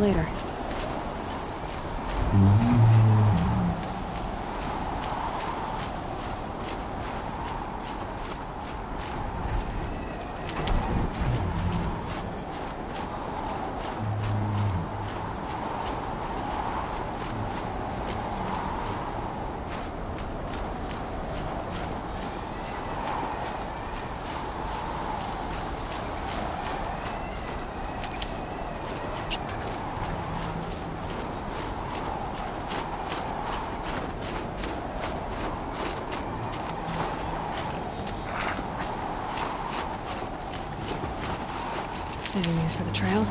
later. Saving these for the trail.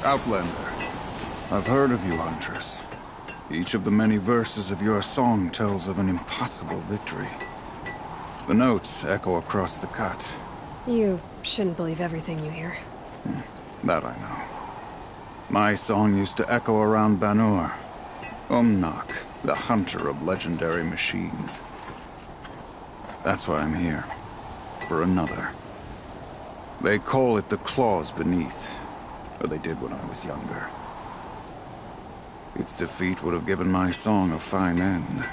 Outlander, I've heard of you, Huntress. Each of the many verses of your song tells of an impossible victory. The notes echo across the cut. You shouldn't believe everything you hear. That I know. My song used to echo around Banur. Umnak, the hunter of legendary machines. That's why I'm here. For another. They call it the Claws Beneath. Or they did when I was younger. Its defeat would have given my song a fine end.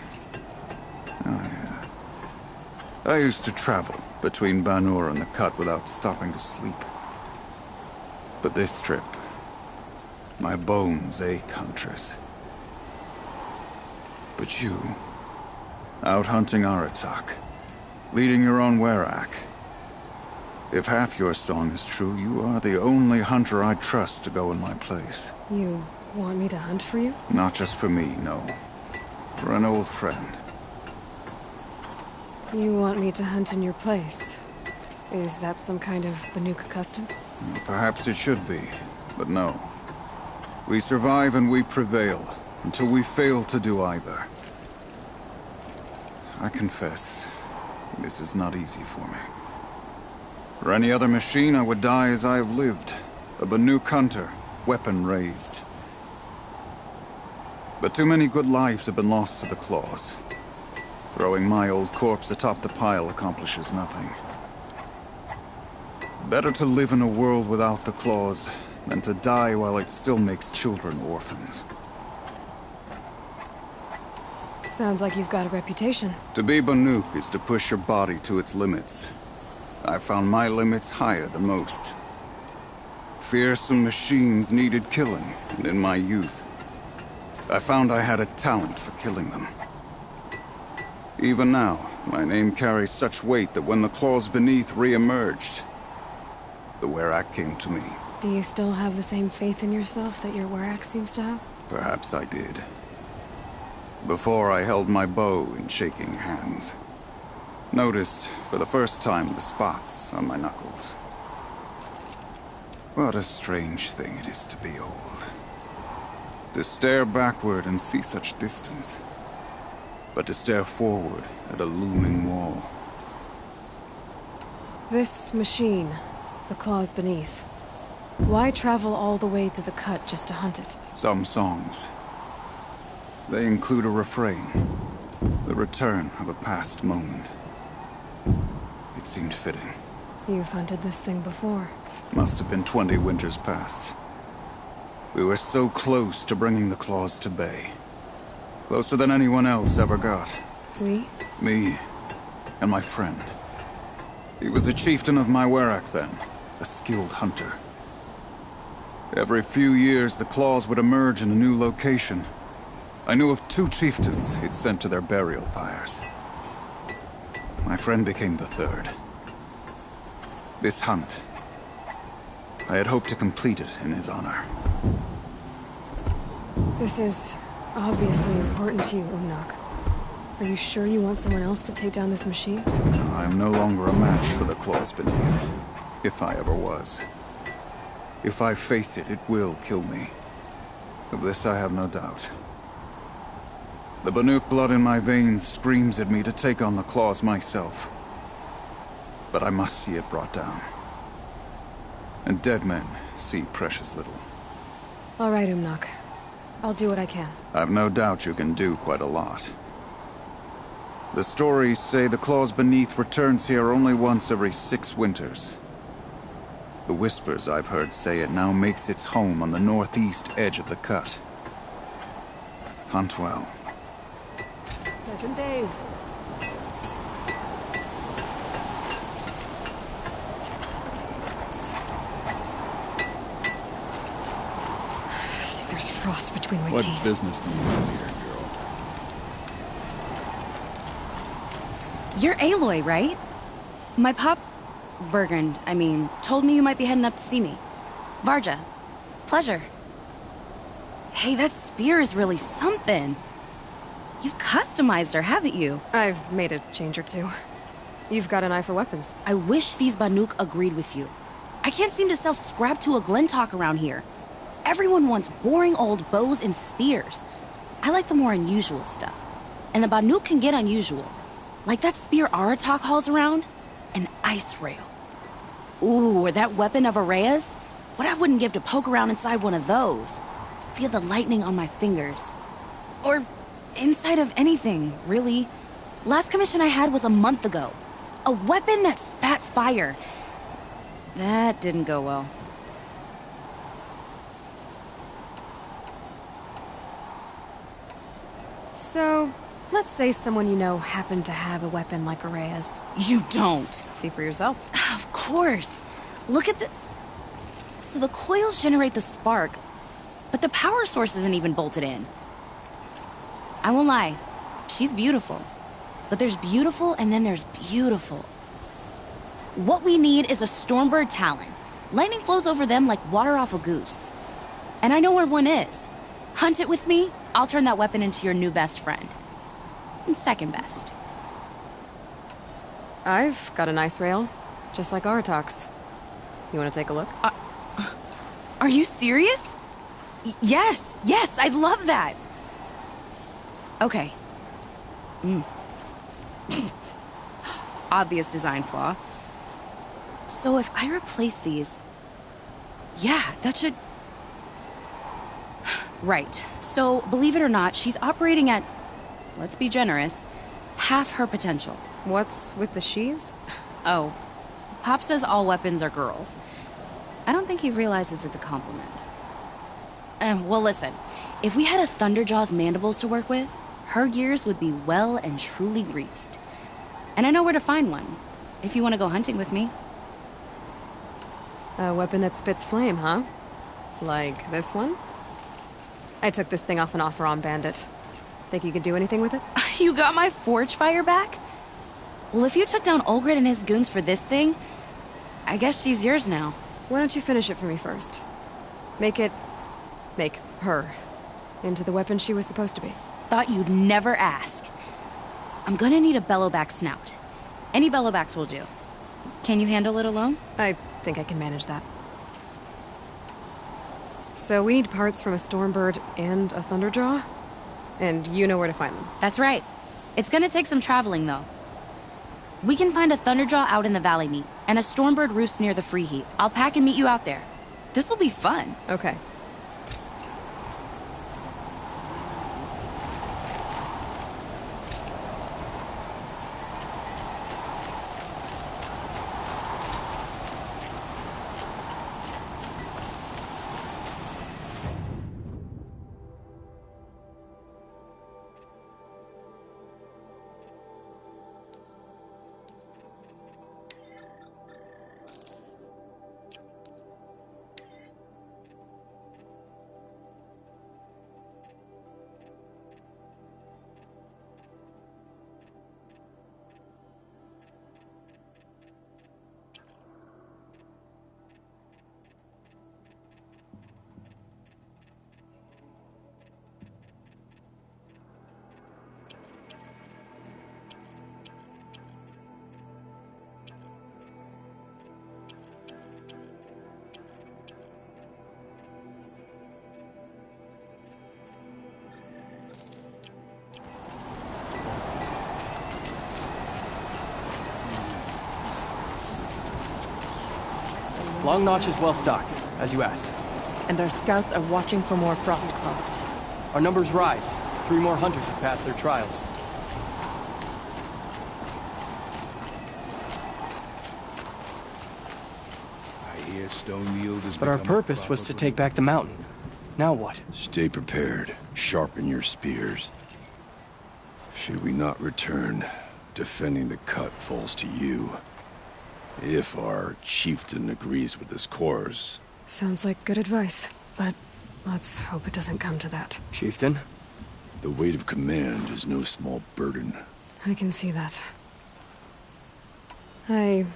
Oh, yeah. I used to travel between Banur and the Cut without stopping to sleep. But this trip, my bones ache, Huntress. But you, out hunting Aratak, leading your own Werak. If half your song is true, you are the only hunter I trust to go in my place. You want me to hunt for you? Not just for me, no. For an old friend. You want me to hunt in your place? Is that some kind of Banuk custom? Perhaps it should be, but no. We survive and we prevail, until we fail to do either. I confess, this is not easy for me. For any other machine, I would die as I have lived. A Banuk hunter, weapon raised. But too many good lives have been lost to the claws. Throwing my old corpse atop the pile accomplishes nothing. Better to live in a world without the claws than to die while it still makes children orphans. Sounds like you've got a reputation. To be Banuk is to push your body to its limits. I found my limits higher than most. Fearsome machines needed killing, and in my youth, I found I had a talent for killing them. Even now, my name carries such weight that when the claws beneath re-emerged, the Werak came to me. Do you still have the same faith in yourself that your Werak seems to have? Perhaps I did. Before I held my bow in shaking hands. Noticed, for the first time, the spots on my knuckles. What a strange thing it is to be old. To stare backward and see such distance. But to stare forward at a looming wall. This machine, the claws beneath. Why travel all the way to the cut just to hunt it? Some songs. They include a refrain. The return of a past moment. It seemed fitting. You've hunted this thing before. Must have been 20 winters past. We were so close to bringing the claws to bay. Closer than anyone else ever got. We? Me and my friend. He was a chieftain of my Werak then, a skilled hunter. Every few years, the claws would emerge in a new location. I knew of 2 chieftains he'd sent to their burial pyres. My friend became the 3rd. This hunt, I had hoped to complete it in his honor. This is obviously important to you, Umnak. Are you sure you want someone else to take down this machine? I am no longer a match for the claws beneath, if I ever was. If I face it, it will kill me. Of this I have no doubt. The Banuk blood in my veins screams at me to take on the claws myself. But I must see it brought down. And dead men see precious little. All right, Umnak. I'll do what I can. I've no doubt you can do quite a lot. The stories say the claws beneath returns here only once every 6 winters. The whispers I've heard say it now makes its home on the northeast edge of the cut. Hunt well. Pleasant days. I think there's frost between my What teeth. business do you have here, girl? You're Aloy, right? My pup, Bergrand, told me you might be heading up to see me. Varja. Pleasure. Hey, that spear is really something. You've customized her, haven't you? I've made a change or two. You've got an eye for weapons. I wish these Banuk agreed with you. I can't seem to sell scrap to a Glentalk around here. Everyone wants boring old bows and spears. I like the more unusual stuff. And the Banuk can get unusual. Like that spear Aratak hauls around. An ice rail. Ooh, or that weapon of Araya's? What I wouldn't give to poke around inside one of those. Feel the lightning on my fingers. Or inside of anything, really. Last commission I had was a month ago. A weapon that spat fire. That didn't go well. So, let's say someone you know happened to have a weapon like Araya's. You don't. See for yourself. Of course. Look at the... So the coils generate the spark, but the power source isn't even bolted in. I won't lie. She's beautiful. But there's beautiful and then there's beautiful. What we need is a Stormbird Talon. Lightning flows over them like water off a goose. And I know where one is. Hunt it with me, I'll turn that weapon into your new best friend. And second best. I've got a nice rail, just like Aratak's. You want to take a look? Are you serious? Yes, I'd love that. Okay. Obvious design flaw. So if I replace these... Yeah, that should... Right. So, believe it or not, she's operating at, let's be generous, half her potential. What's with the she's? Oh, Pop says all weapons are girls. I don't think he realizes it's a compliment. Well, listen. If we had a Thunderjaw's mandibles to work with, her gears would be well and truly greased. And I know where to find one, if you want to go hunting with me. A weapon that spits flame, huh? Like this one? I took this thing off an Oseram bandit. Think you could do anything with it? You got my forge fire back? Well, if you took down Olgrid and his goons for this thing, I guess she's yours now. Why don't you finish it for me first? Make her into the weapon she was supposed to be. Thought you'd never ask. I'm gonna need a bellowback snout. Any bellowbacks will do. Can you handle it alone? I think I can manage that. So we need parts from a Stormbird and a Thunderjaw? And you know where to find them. That's right. It's gonna take some traveling, though. We can find a Thunderjaw out in the Valley Meet, and a Stormbird roosts near the Free Heat. I'll pack and meet you out there. This'll be fun. Okay. Long Notch is well stocked, as you asked. And our scouts are watching for more Frostclaws. Our numbers rise. 3 more hunters have passed their trials. I hear Stonefield has But our become a purpose was to proper- take back the mountain. Now what? Stay prepared. Sharpen your spears. Should we not return, defending the cut falls to you. If our chieftain agrees with his course. Sounds like good advice, but let's hope it doesn't come to that. Chieftain? The weight of command is no small burden. I can see that. I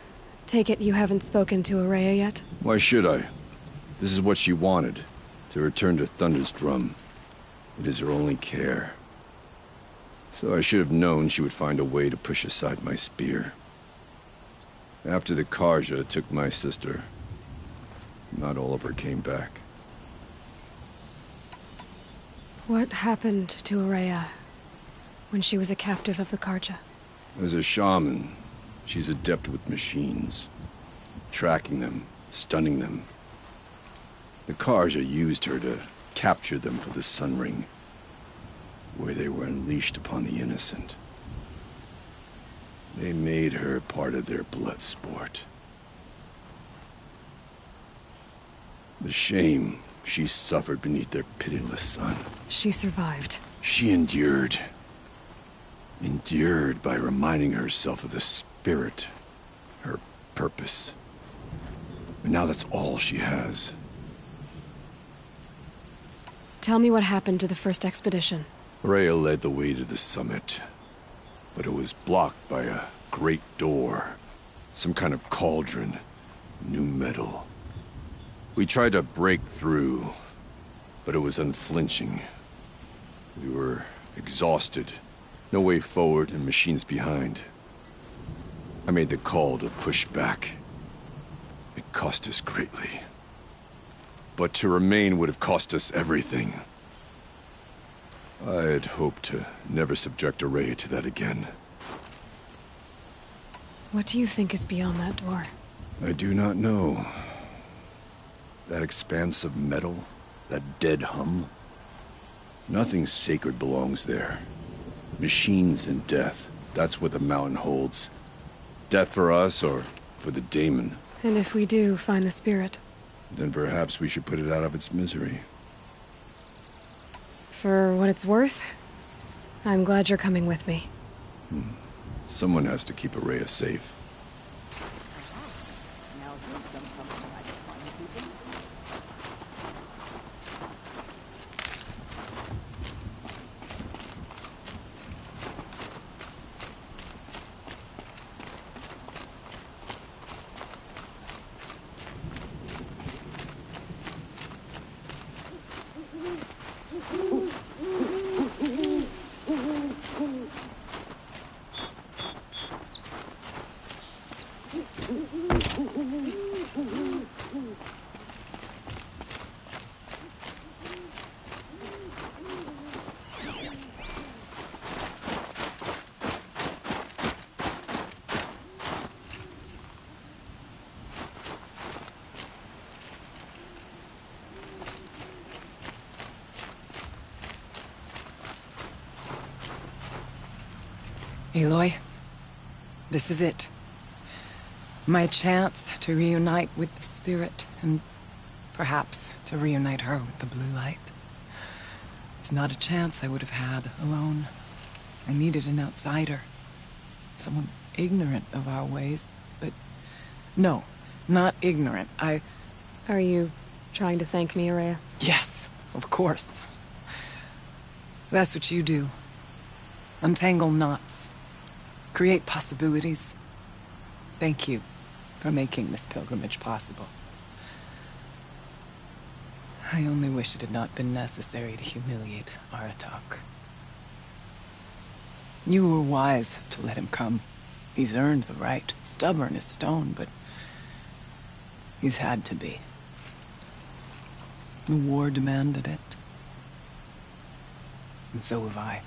take it you haven't spoken to Araya yet? Why should I? This is what she wanted, to return to Thunder's Drum. It is her only care. So I should have known she would find a way to push aside my spear. After the Karja took my sister, not all of her came back. What happened to Araya when she was a captive of the Karja? As a shaman, she's adept with machines. Tracking them, stunning them. The Karja used her to capture them for the Sun Ring, where they were unleashed upon the innocent. They made her part of their blood sport. The shame she suffered beneath their pitiless sun. She survived. She endured. Endured by reminding herself of the spirit, her purpose. And now that's all she has. Tell me what happened to the first expedition. Rhea led the way to the summit, but it was blocked by a great door. Some kind of cauldron. New metal. We tried to break through, but it was unflinching. We were exhausted. No way forward and machines behind. I made the call to push back. It cost us greatly. But to remain would have cost us everything. I had hoped to never subject Ourea to that again. What do you think is beyond that door? I do not know. That expanse of metal, that dead hum. Nothing sacred belongs there. Machines and death, that's what the mountain holds. Death for us or for the daemon. And if we do find the spirit? Then perhaps we should put it out of its misery. For what it's worth, I'm glad you're coming with me. Someone has to keep Ourea safe. Aloy, this is it. My chance to reunite with the spirit, and perhaps to reunite her with the blue light. It's not a chance I would have had alone. I needed an outsider. Someone ignorant of our ways, but... No, not ignorant. Are you trying to thank me, Ourea? Yes, of course. That's what you do. Untangle knots. Create possibilities. Thank you for making this pilgrimage possible. I only wish it had not been necessary to humiliate Aratak. You were wise to let him come. He's earned the right, stubborn as stone, but he's had to be. The war demanded it. And so have I.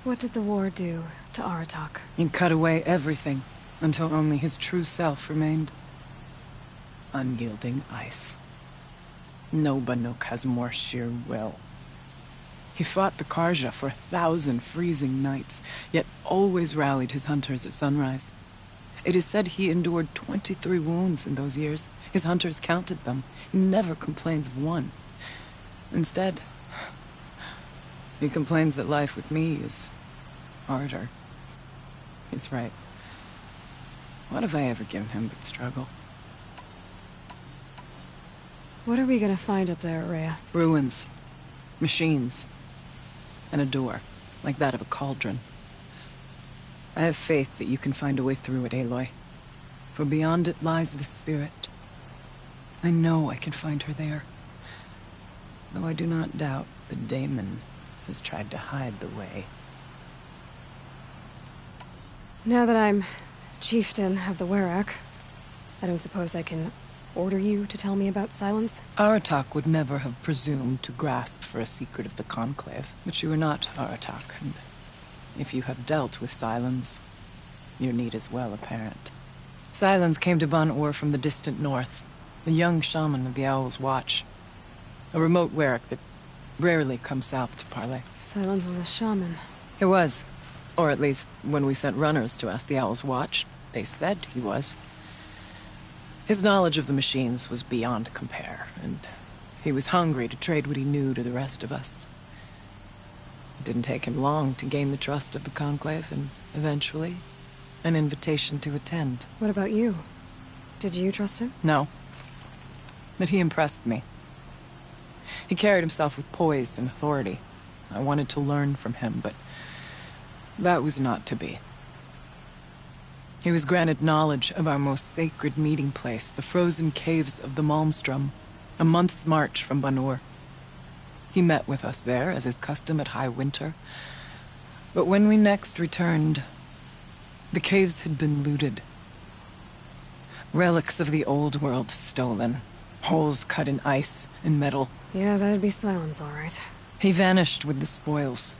What did the war do to Aratak? It cut away everything, until only his true self remained. Unyielding ice. No Banuk has more sheer will. He fought the Karja for 1,000 freezing nights, yet always rallied his hunters at sunrise. It is said he endured 23 wounds in those years. His hunters counted them. He never complains of one. Instead, he complains that life with me is harder. He's right. What have I ever given him but struggle? What are we gonna find up there, Ourea? Ruins. Machines. And a door, like that of a cauldron. I have faith that you can find a way through it, Aloy. For beyond it lies the spirit. I know I can find her there. Though I do not doubt the daemon has tried to hide the way. Now that I'm chieftain of the Werak, I don't suppose I can order you to tell me about Silence? Aratak would never have presumed to grasp for a secret of the Conclave. But you are not Aratak, and if you have dealt with Silence, your need is well apparent. Silence came to Ban-Ur from the distant north, a young shaman of the Owl's Watch. A remote Werak that rarely comes south to parley. Silence was a shaman. He was. Or at least, when we sent runners to ask the Owl's Watch, they said he was. His knowledge of the machines was beyond compare, and he was hungry to trade what he knew to the rest of us. It didn't take him long to gain the trust of the Conclave, and eventually, an invitation to attend. What about you? Did you trust him? No. But he impressed me. He carried himself with poise and authority. I wanted to learn from him, but that was not to be. He was granted knowledge of our most sacred meeting place, the frozen caves of the Malmstrom, a month's march from Banur. He met with us there, as is custom at High Winter. But when we next returned, the caves had been looted. Relics of the old world stolen. Holes cut in ice and metal. Yeah, that'd be Silence, all right. He vanished with the spoils.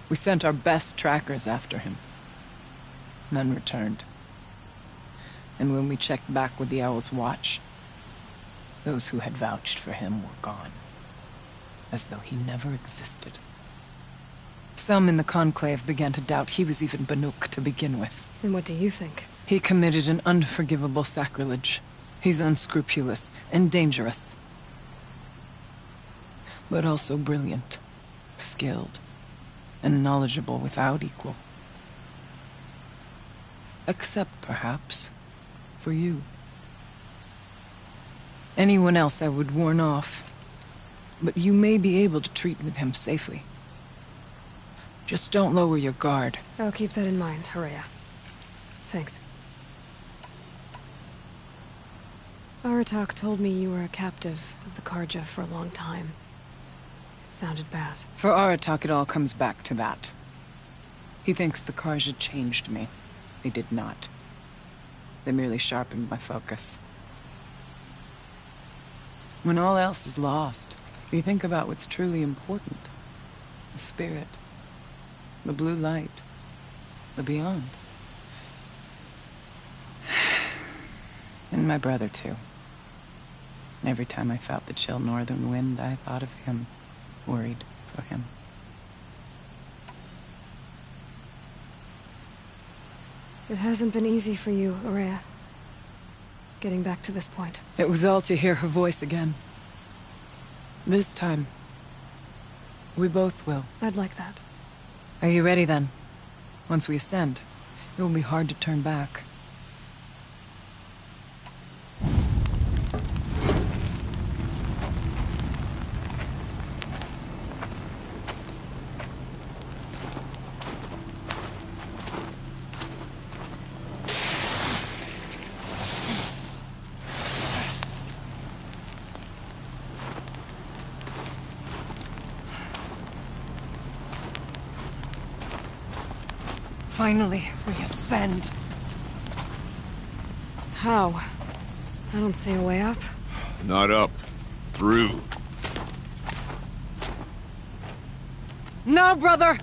We sent our best trackers after him. None returned. And when we checked back with the Owl's Watch, those who had vouched for him were gone. As though he never existed. Some in the Conclave began to doubt he was even Banuk to begin with. And what do you think? He committed an unforgivable sacrilege. He's unscrupulous and dangerous. But also brilliant, skilled, and knowledgeable without equal. Except, perhaps, for you. Anyone else I would warn off, but you may be able to treat with him safely. Just don't lower your guard. I'll keep that in mind, Horea. Thanks. Aratak told me you were a captive of the Karja for a long time. It sounded bad. For Aratak, it all comes back to that. He thinks the Karja changed me. They did not. They merely sharpened my focus. When all else is lost, you think about what's truly important. The spirit. The blue light. The beyond. And my brother, too. Every time I felt the chill northern wind, I thought of him. Worried for him. It hasn't been easy for you, Horea. Getting back to this point. It was all to hear her voice again. This time, we both will. I'd like that. Are you ready then? Once we ascend, it will be hard to turn back. Finally, we ascend. How? I don't see a way up. Not up. Through. No, brother!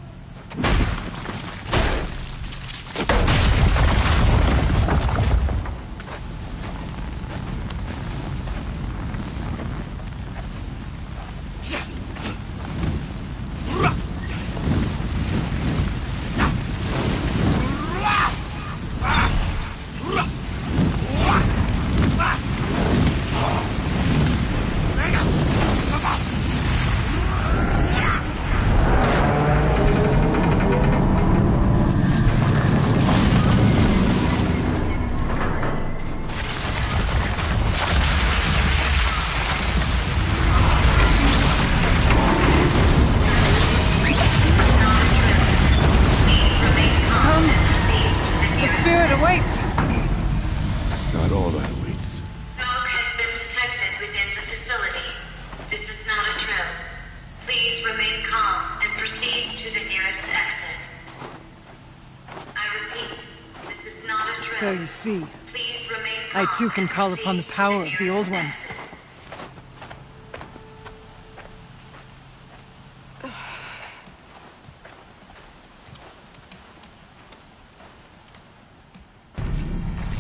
So you see, I too can call upon the power of the Old Ones.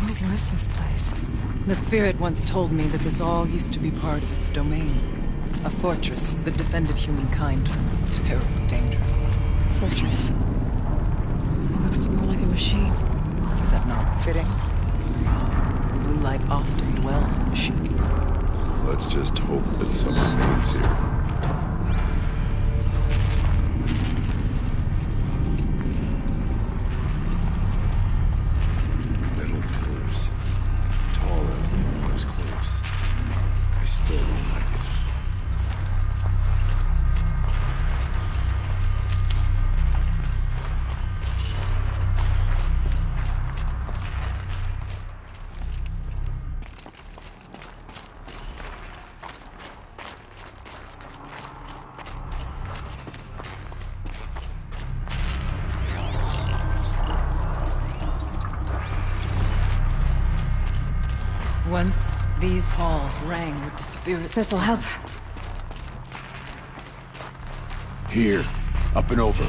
What was this place? The spirit once told me that this all used to be part of its domain. A fortress that defended humankind from terrible danger. Fortress. It looks more like a machine. Is that not fitting? Blue light often dwells in machines. Let's just hope that some remains here. Metal pillars. Taller than Mars cliffs. I still don't like it. Once, these halls rang with the spirits. This'll help. Here. Up and over.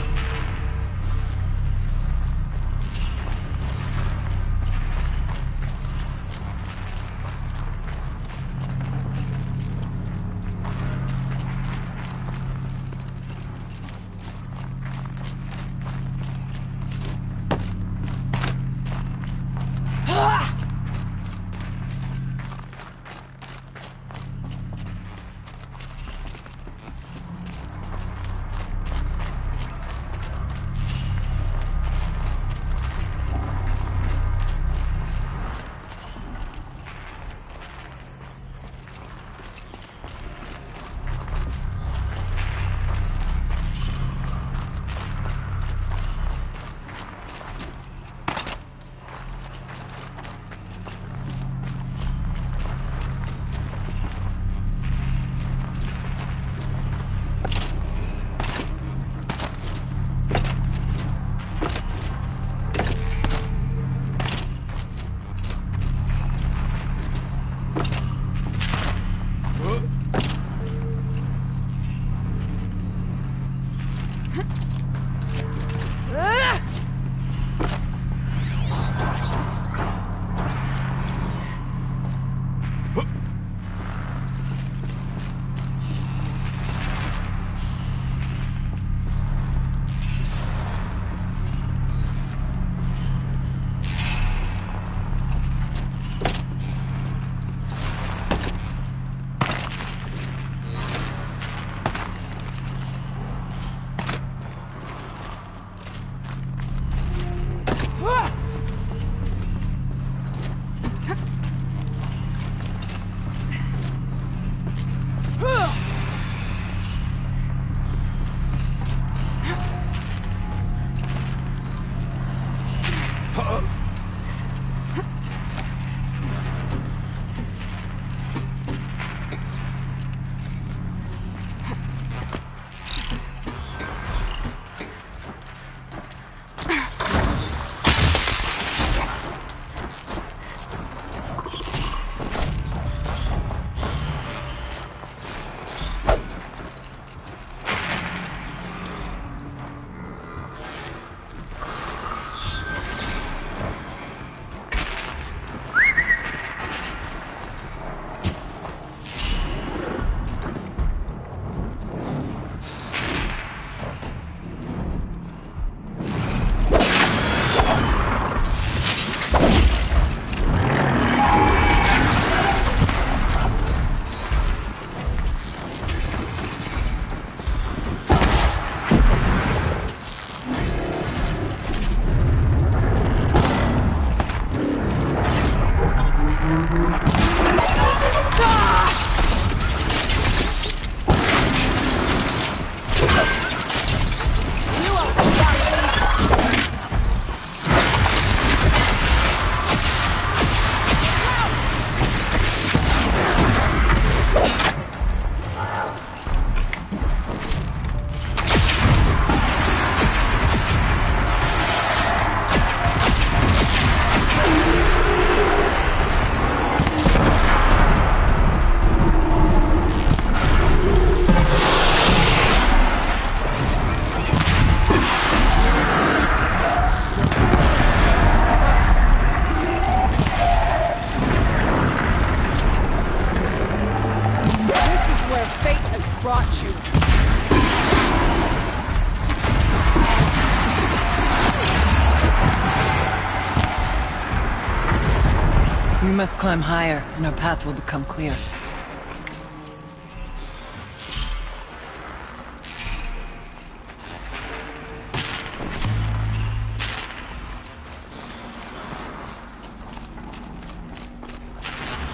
We must climb higher, and our path will become clear.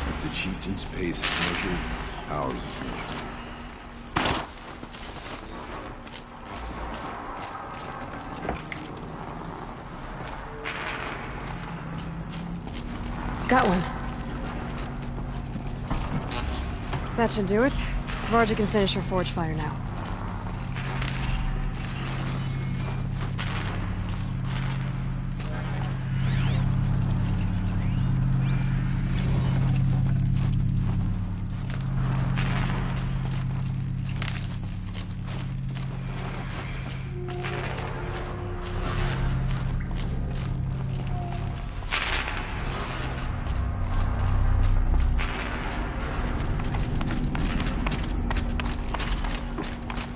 If the chieftain's pace is measured, ours is measured. Got one. That should do it. Varga can finish her forge fire now.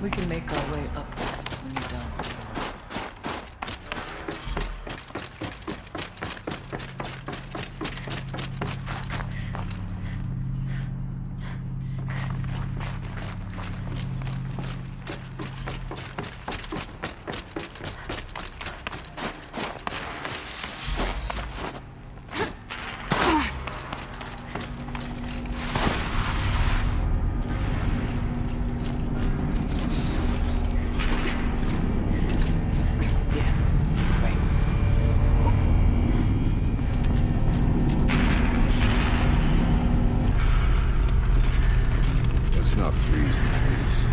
We can make our way up west when you're done. Let's not freeze, please.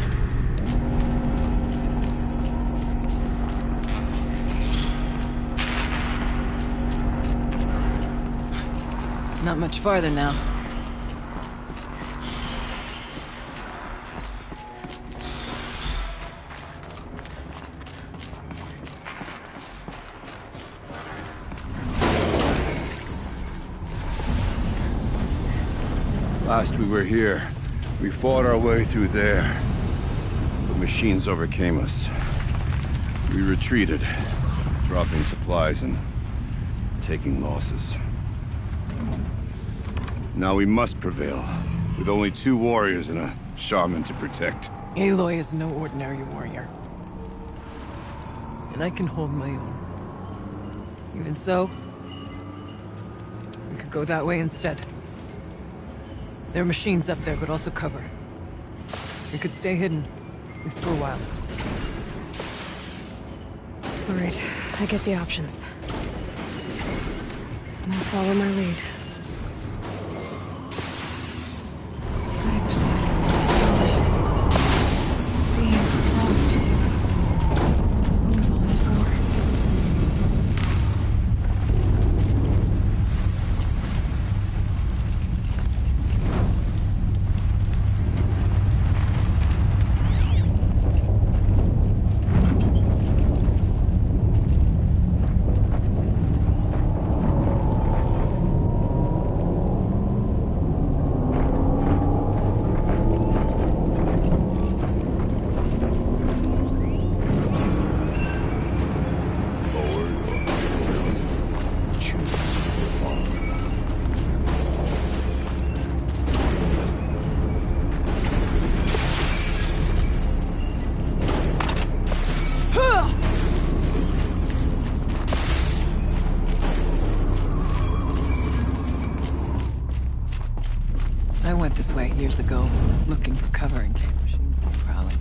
Not much farther now. Last we were here, we fought our way through there. The machines overcame us. We retreated, dropping supplies and taking losses. Now we must prevail, with only 2 warriors and a shaman to protect. Aloy is no ordinary warrior. And I can hold my own. Even so, we could go that way instead. There are machines up there, but also cover. We could stay hidden, at least for a while. All right, I get the options. And I'll follow my lead. Pipes, doors, steam, frost. What was all this for? I went this way years ago, looking for cover in case machines were prowling.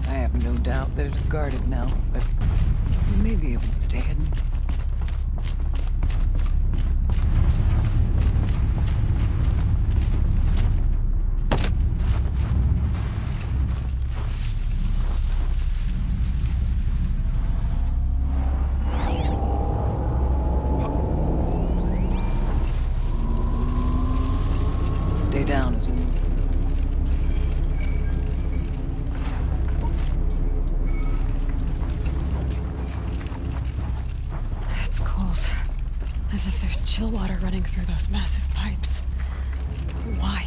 I have no doubt that it is guarded now, but we may be able to stay hidden. Stay down as we move. It's cold. As if there's chill water running through those massive pipes. Why?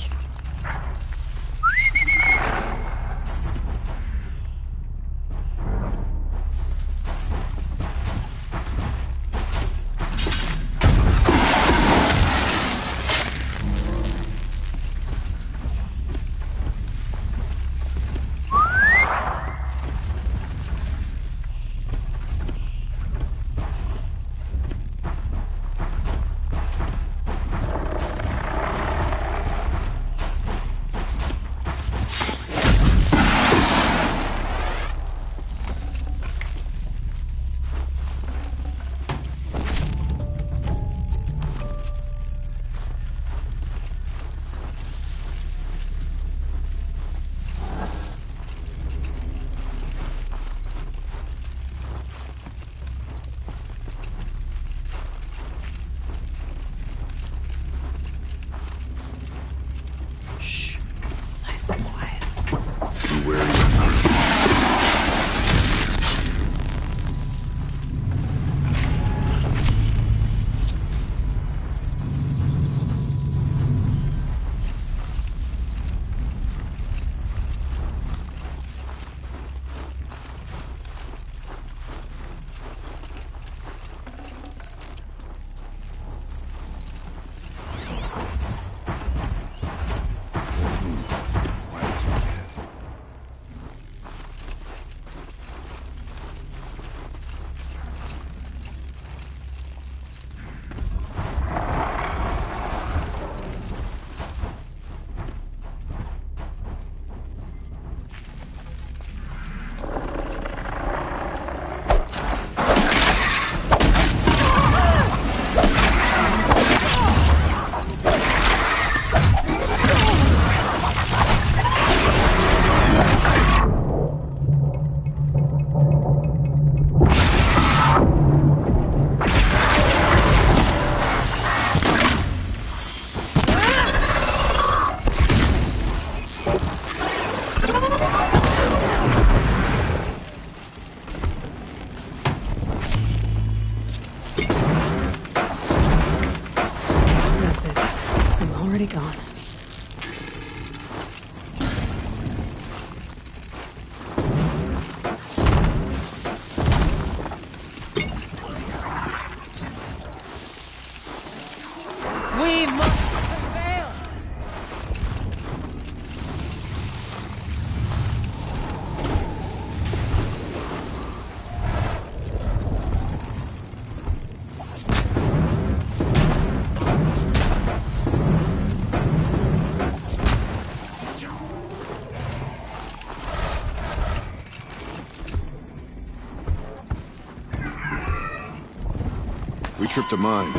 We tripped a mine.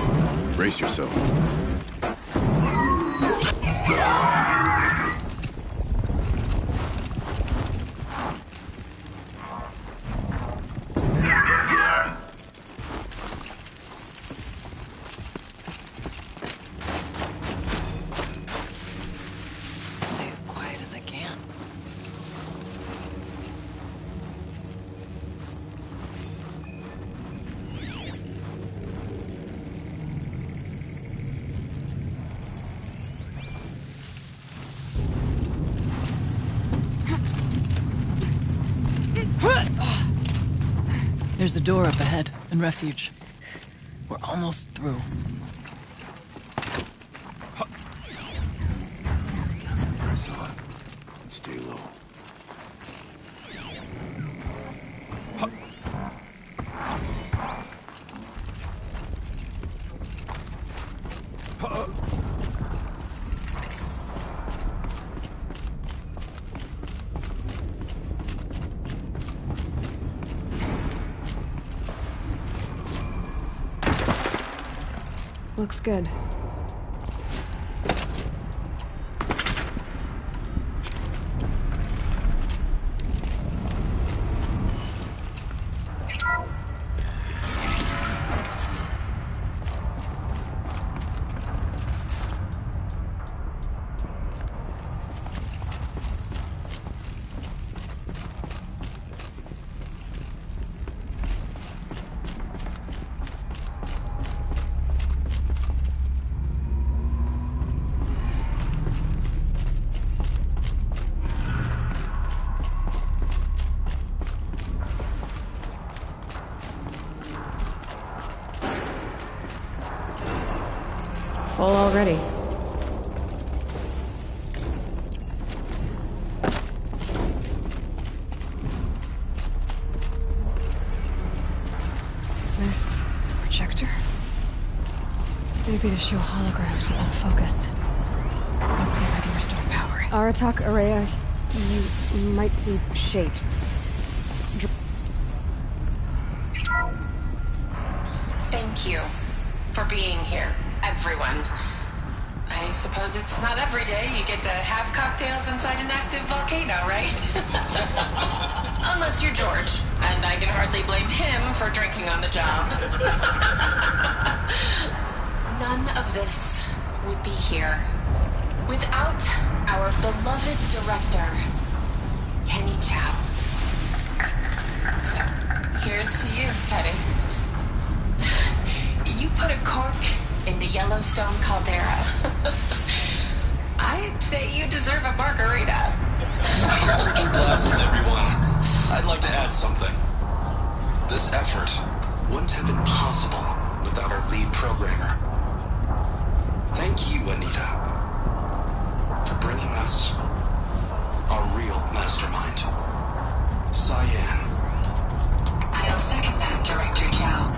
Brace yourself. Stay as quiet as I can. There's a door up ahead, and refuge. We're almost through. Press on. And stay low. Looks good. Full already. Is this a projector? Maybe to show holograms without focus. Let's see if I can restore power. Aratak, Araya, you might see shapes. Thank you for being here, everyone. I suppose it's not every day you get to have cocktails inside an active volcano, right? Unless you're George, and I can hardly blame him for drinking on the job. None of this would be here without our beloved director, Kenny Chow. So, here's to you, Kenny. You put a cork in the Yellowstone caldera. I'd say you deserve a margarita. Hold your glasses, everyone. I'd like to add something. This effort wouldn't have been possible without our lead programmer. Thank you, Anita, for bringing us our real mastermind, Cyan. I'll second that, Director Chow.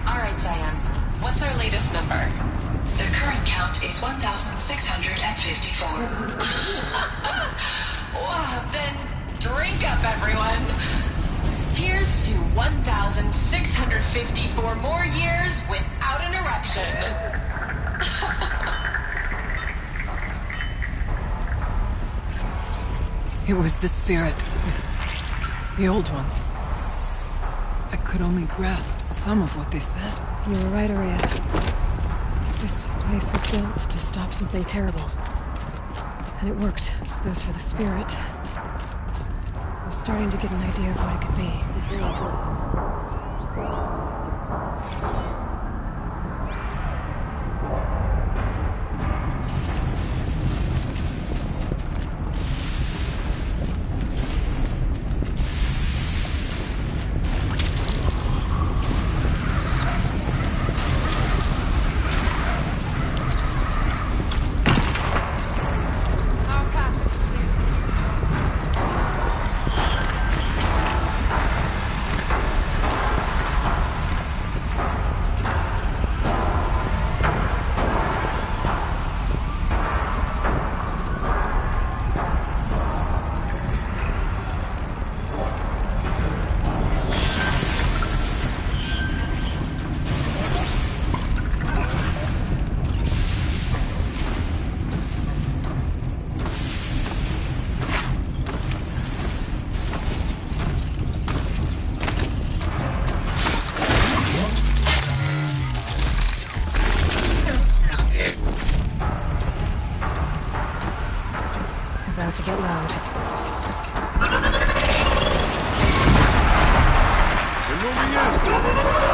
All right, Cyan. What's our latest number? The current count is 1,654. Wow, then drink up, everyone. Here's to 1,654 more years without an eruption. It was the spirit with the old ones. I could only grasp some of what they said. You were right, Araya. This place was built to stop something terrible. And it worked. As for the spirit, I'm starting to get an idea of what it could be. loud. They're moving in!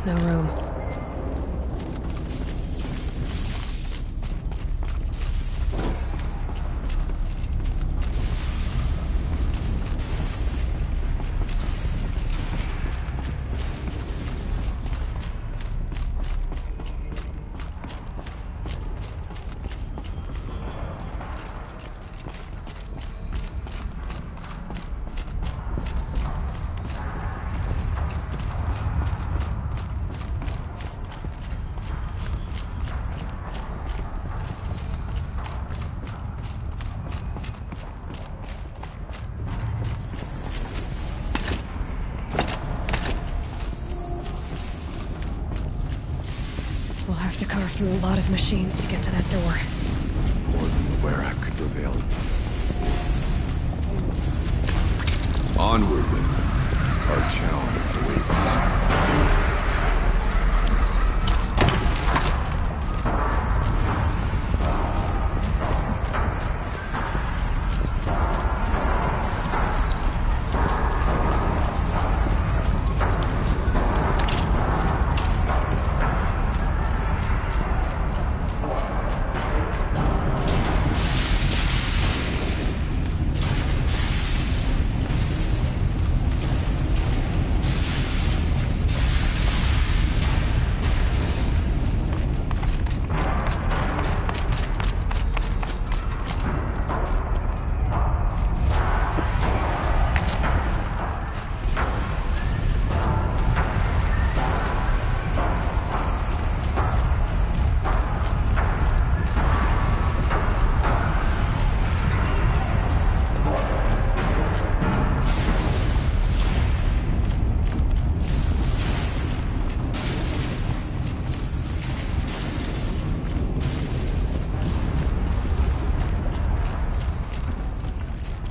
No room. We'll have to carve through a lot of machines to get to that door. More than the Werak could prevail. Onward, then. Our challenge awaits.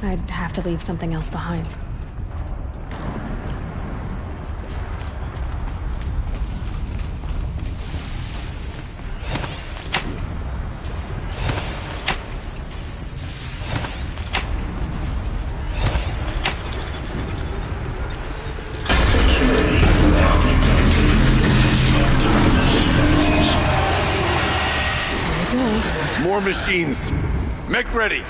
I'd have to leave something else behind. machines. Make ready.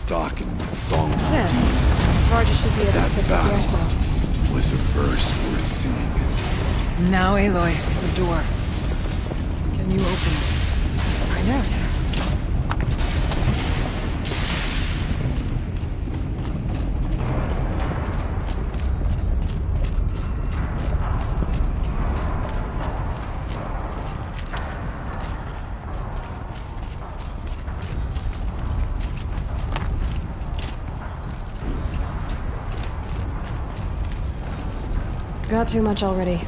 stock in what songs Yeah. means. Varga should be able to That fix the gas battle well. was a verse worth singing. Now, Aloy, the door. Can you open it? Let's find out. got too much already.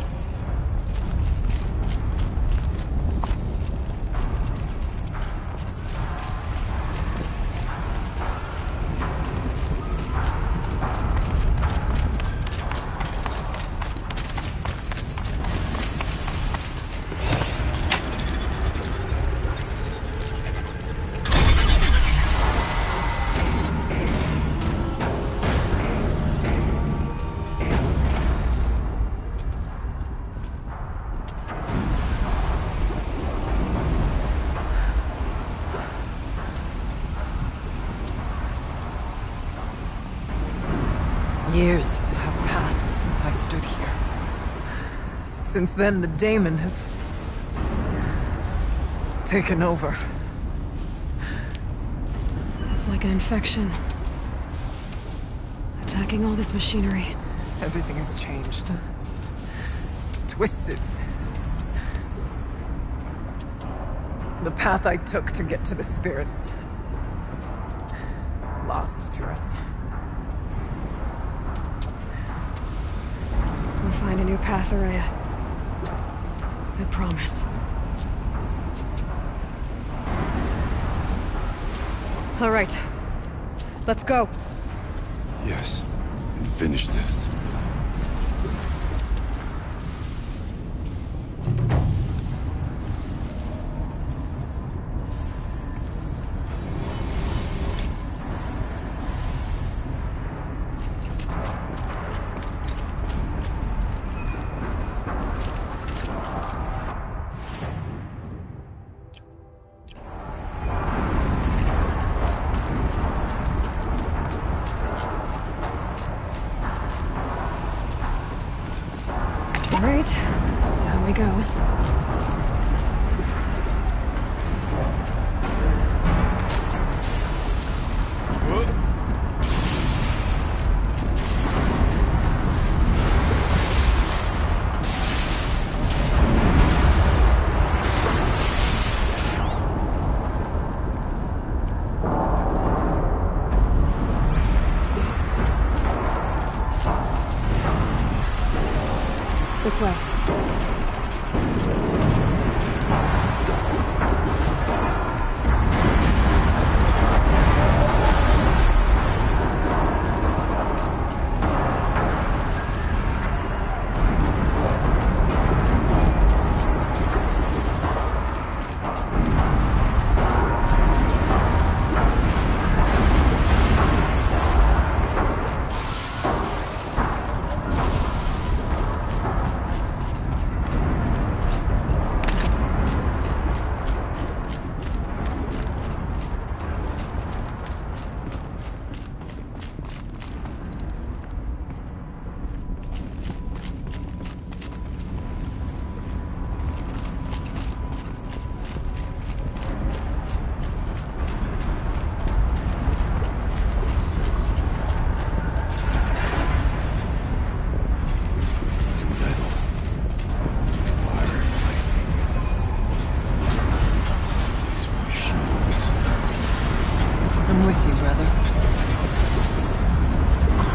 Years have passed since I stood here. Since then, the daemon has taken over. It's like an infection. Attacking all this machinery. Everything has changed. It's twisted. The path I took to get to the spirits, lost to us. We'll find a new path, Araya. I promise. All right. Let's go. Yes, and finish this. All right. Down we go. This way. I'm with you, brother.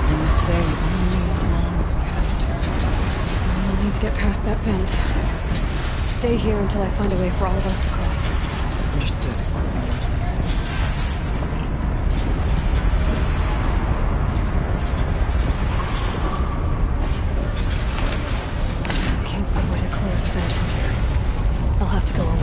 And you stay only as long as we have to. We'll need to get past that vent. Stay here until I find a way for all of us to cross. Understood. I can't see a way to close the vent from here. I'll have to go over.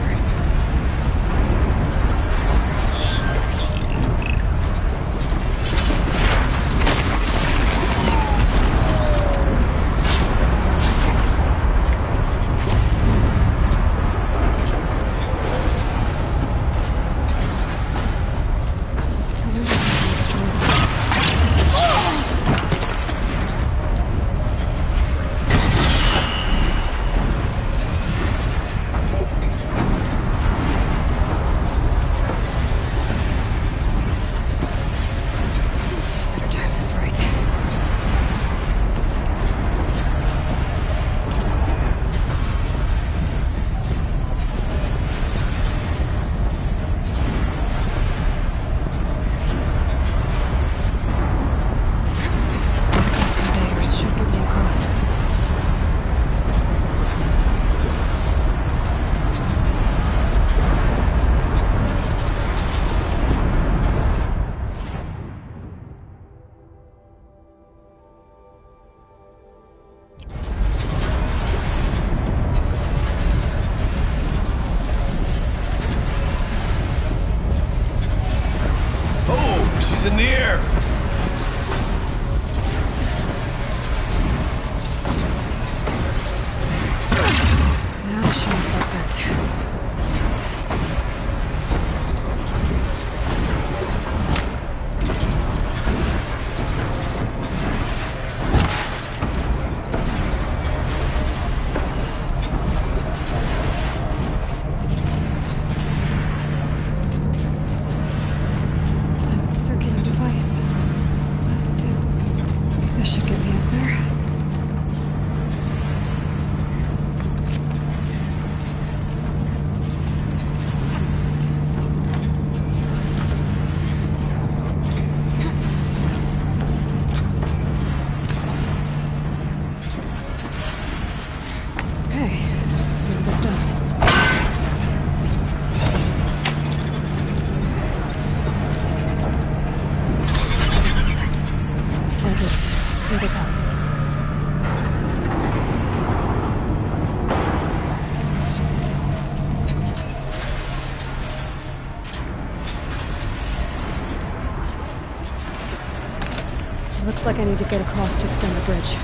Looks like I need to get across to extend the bridge.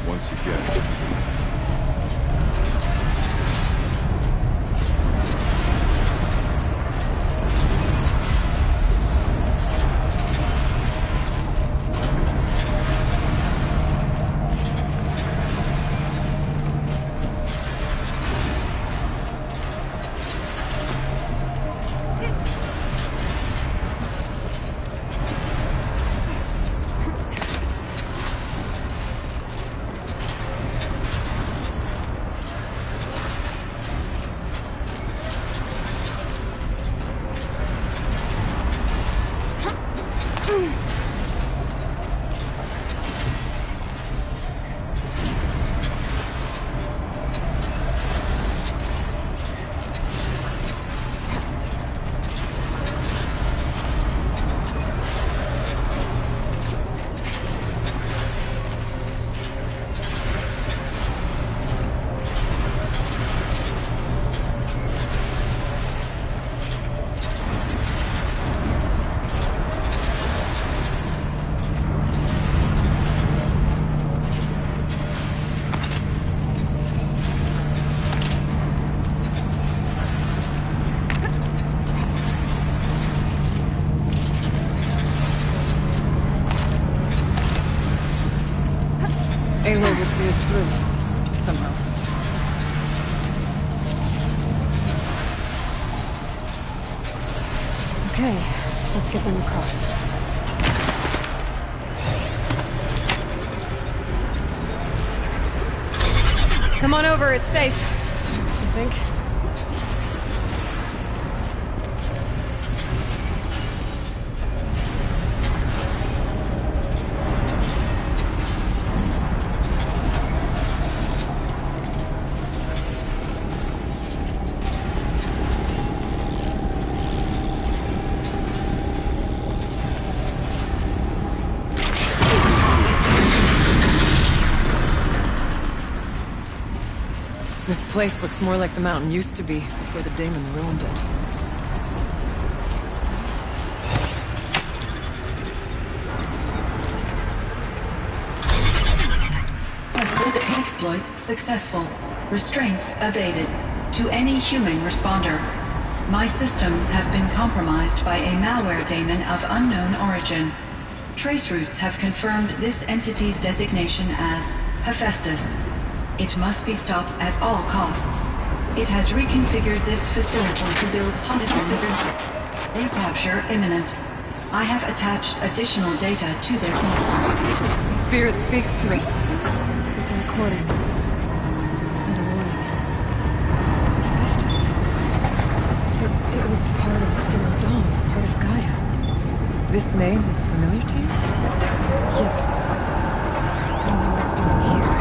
Once again. Aloy will see us through. Somehow. Okay, let's get them across. Come on over, it's safe. I think. This place looks more like the mountain used to be before the Daemon ruined it. Exploit successful. Restraints evaded. To any human responder. My systems have been compromised by a malware daemon of unknown origin. Trace routes have confirmed this entity's designation as Hephaestus. It must be stopped at all costs. It has reconfigured this facility to build hospitals. Recapture imminent. I have attached additional data to their The spirit speaks to us. It's a recording. And a warning. Hephaestus. It was part of Zero Dawn, part of Gaia. This name is familiar to you? Yes. I don't know what it's doing here.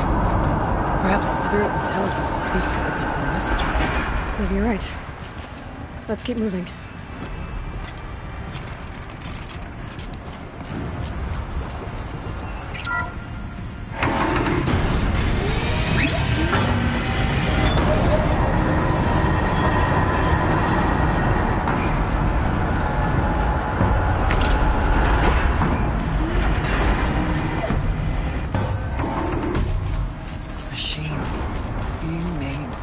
Perhaps the spirit will tell us if the messages. Maybe you're right. Let's keep moving. Machines being made,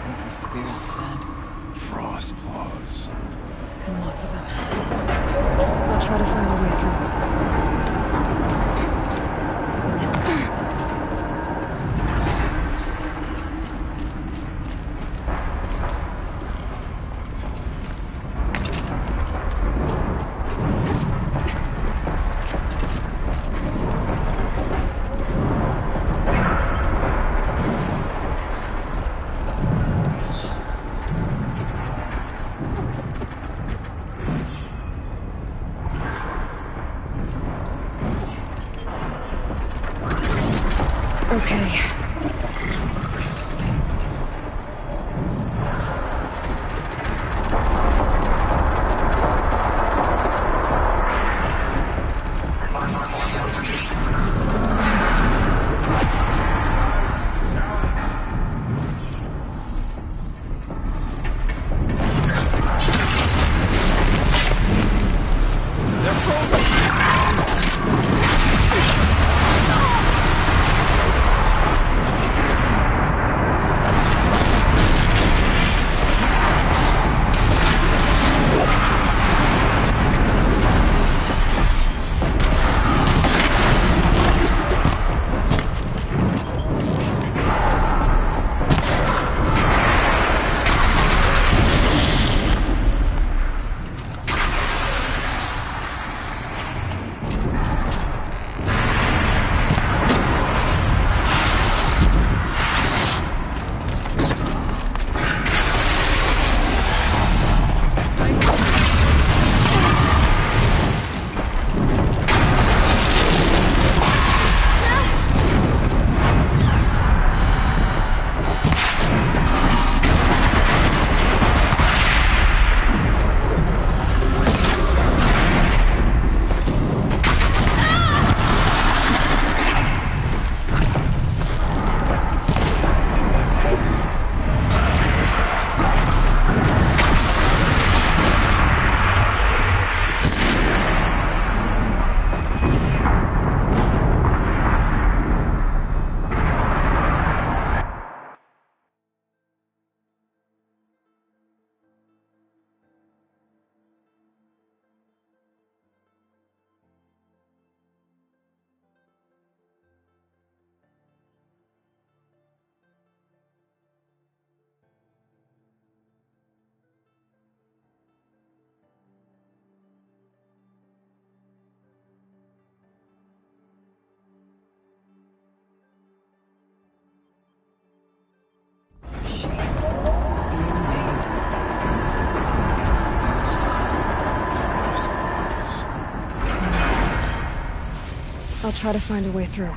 as the spirit said. Frost claws. And lots of them. I'll try to find a way through. Okay. I'll try to find a way through.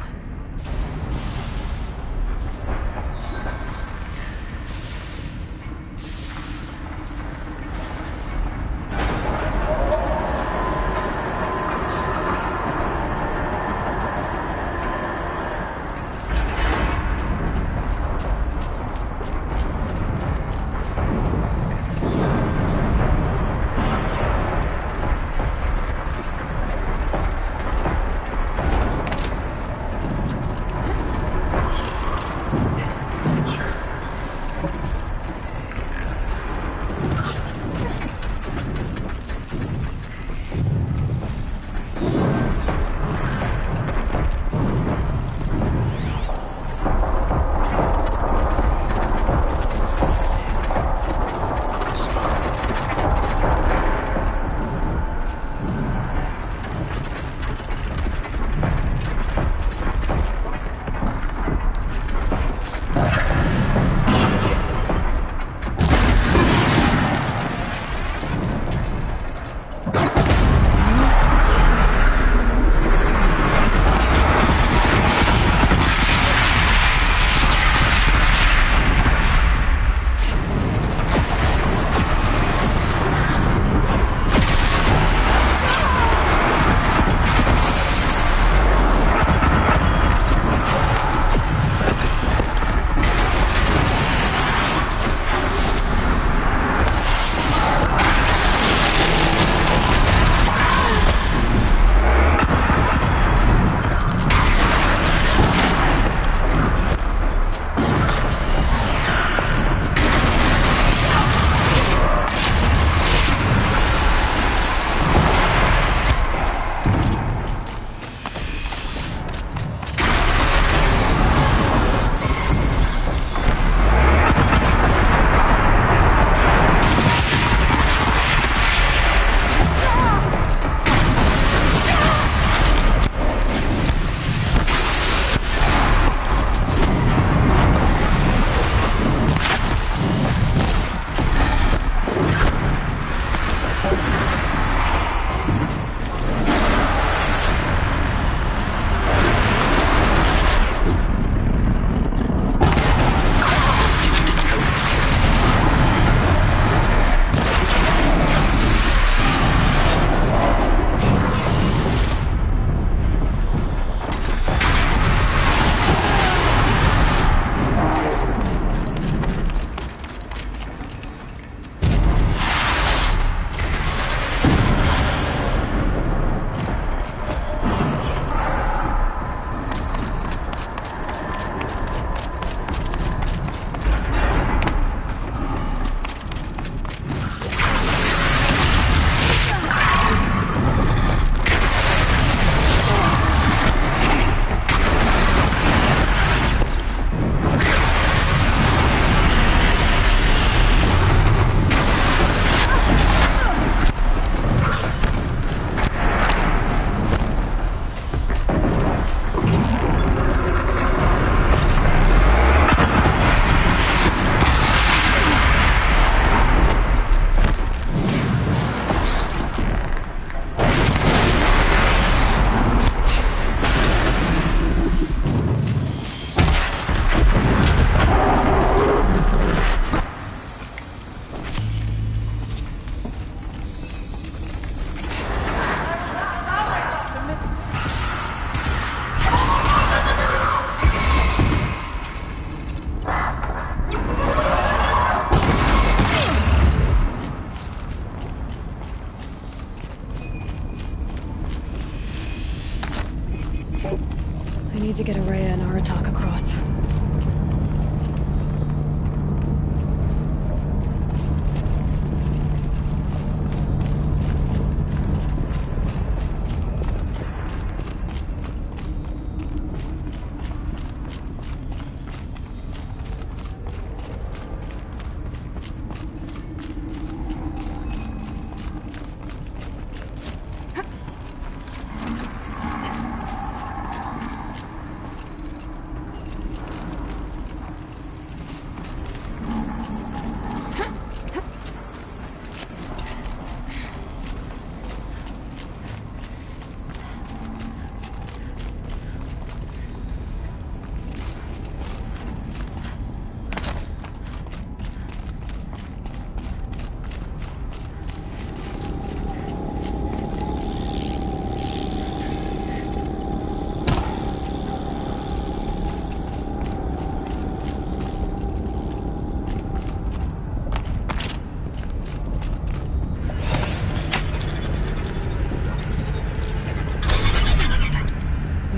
need to get Araya and Aratak across.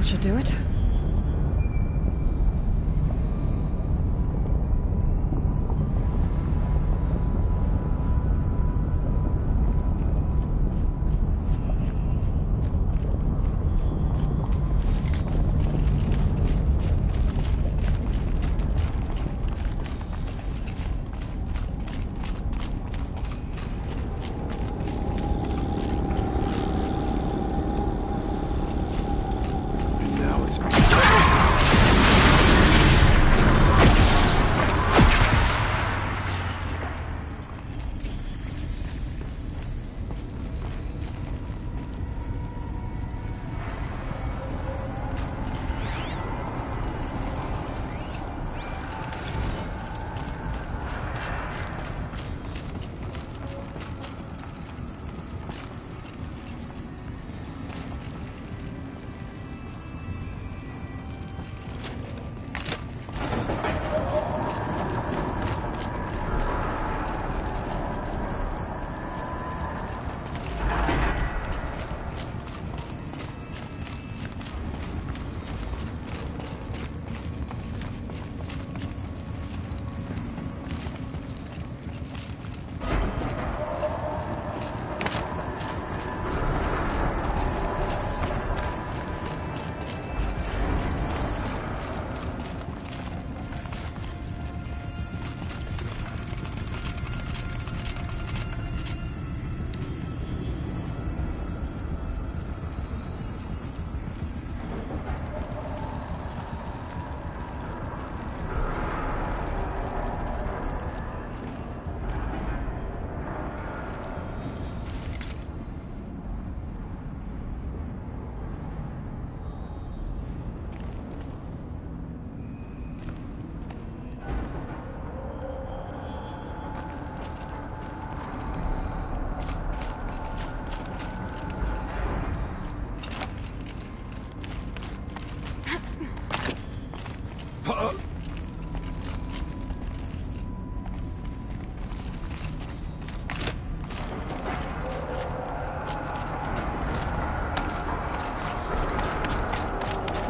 Should do it.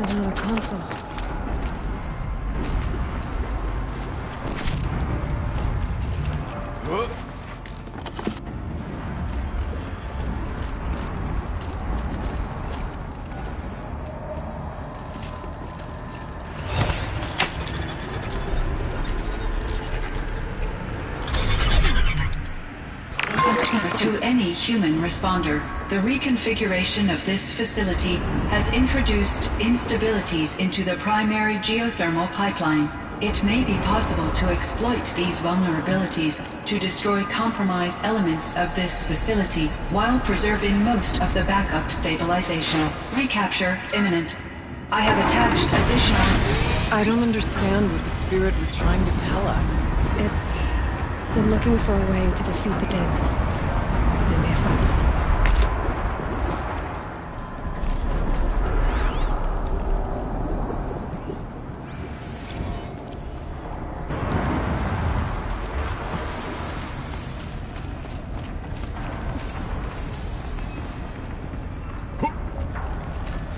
Another console. To any human responder, the reconfiguration of this facility has introduced instabilities into the primary geothermal pipeline. It may be possible to exploit these vulnerabilities to destroy compromised elements of this facility while preserving most of the backup stabilization. Recapture imminent. I have attached additional... I don't understand what the Spirit was trying to tell us. It's been looking for a way to defeat the Daemon. They may have found it.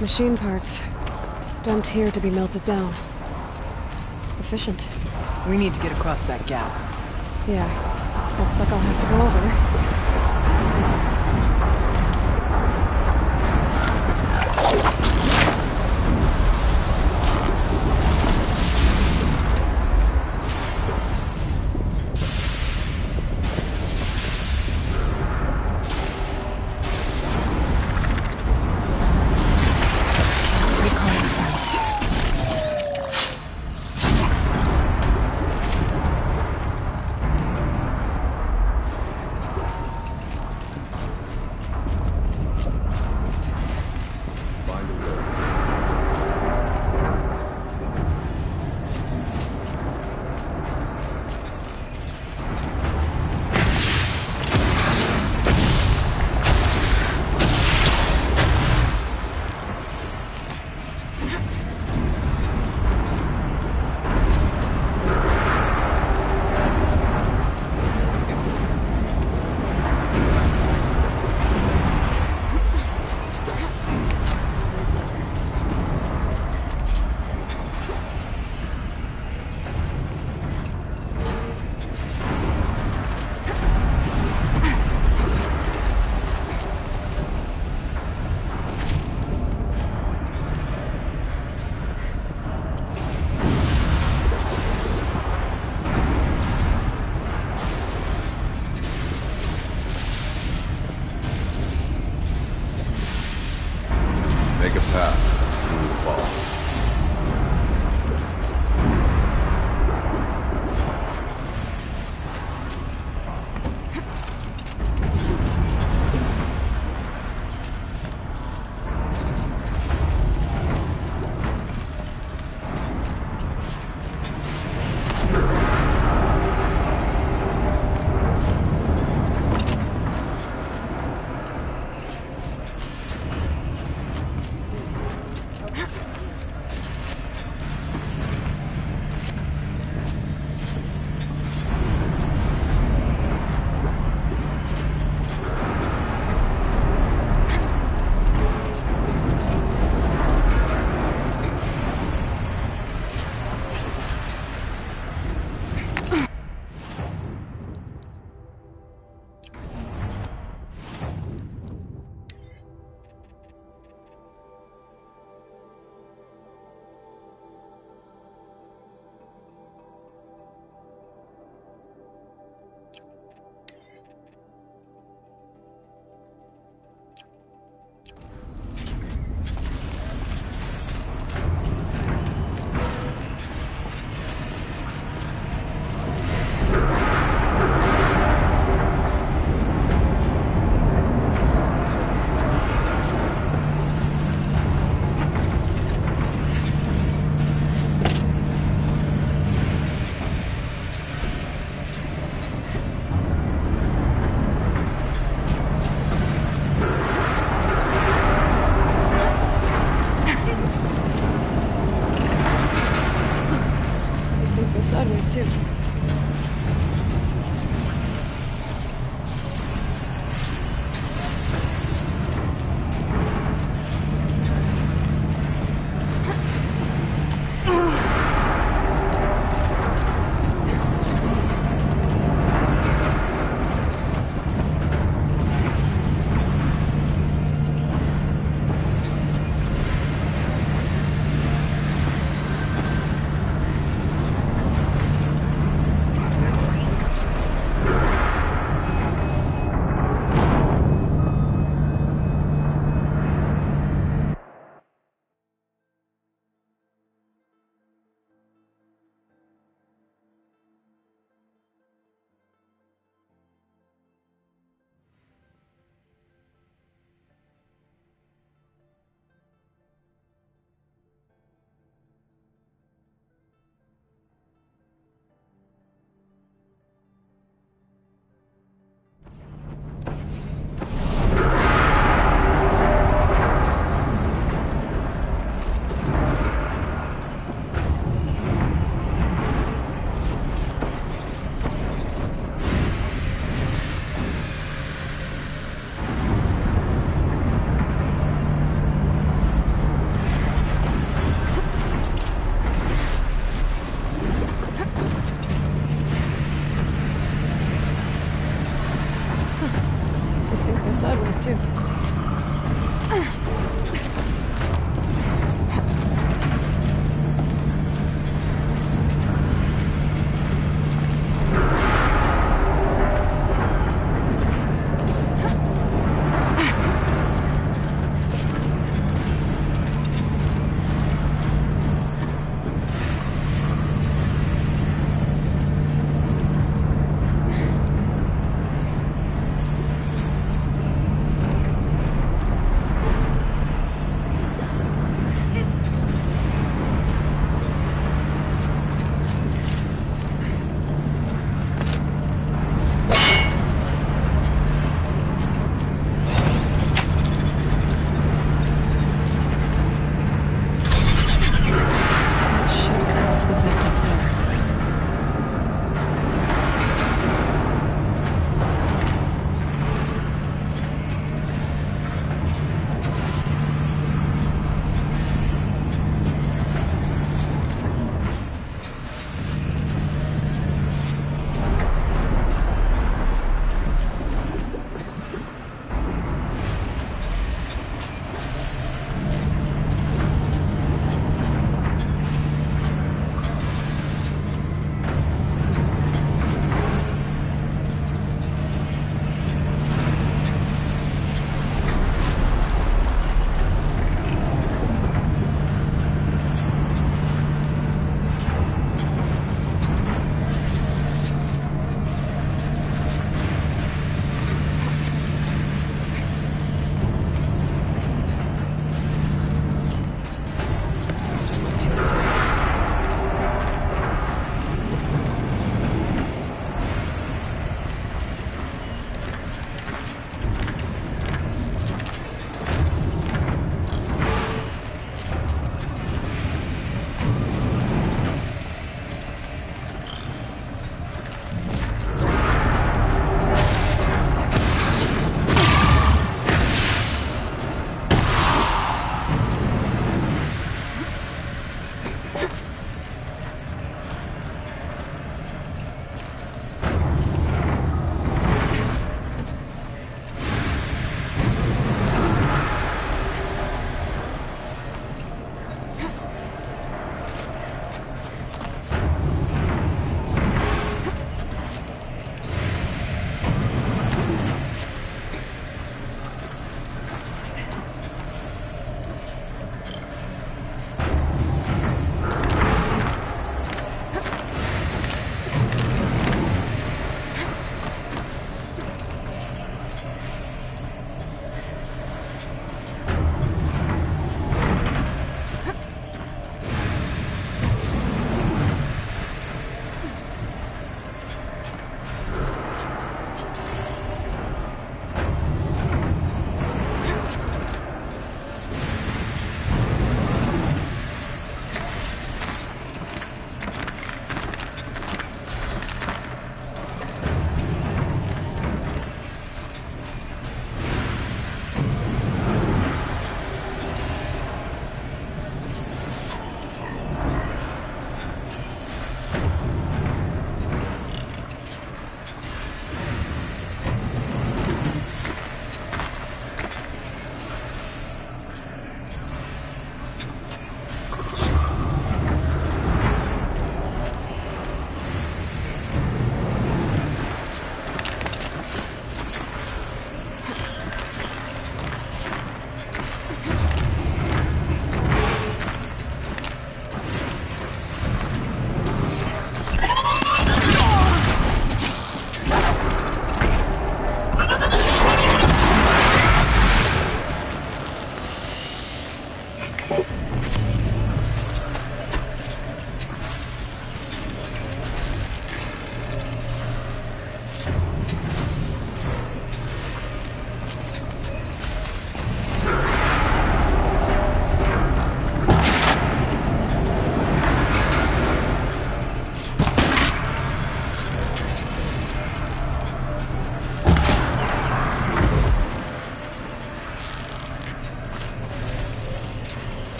Machine parts. Dumped here to be melted down. Efficient. We need to get across that gap. Yeah. Looks like I'll have to go over. go sideways, too.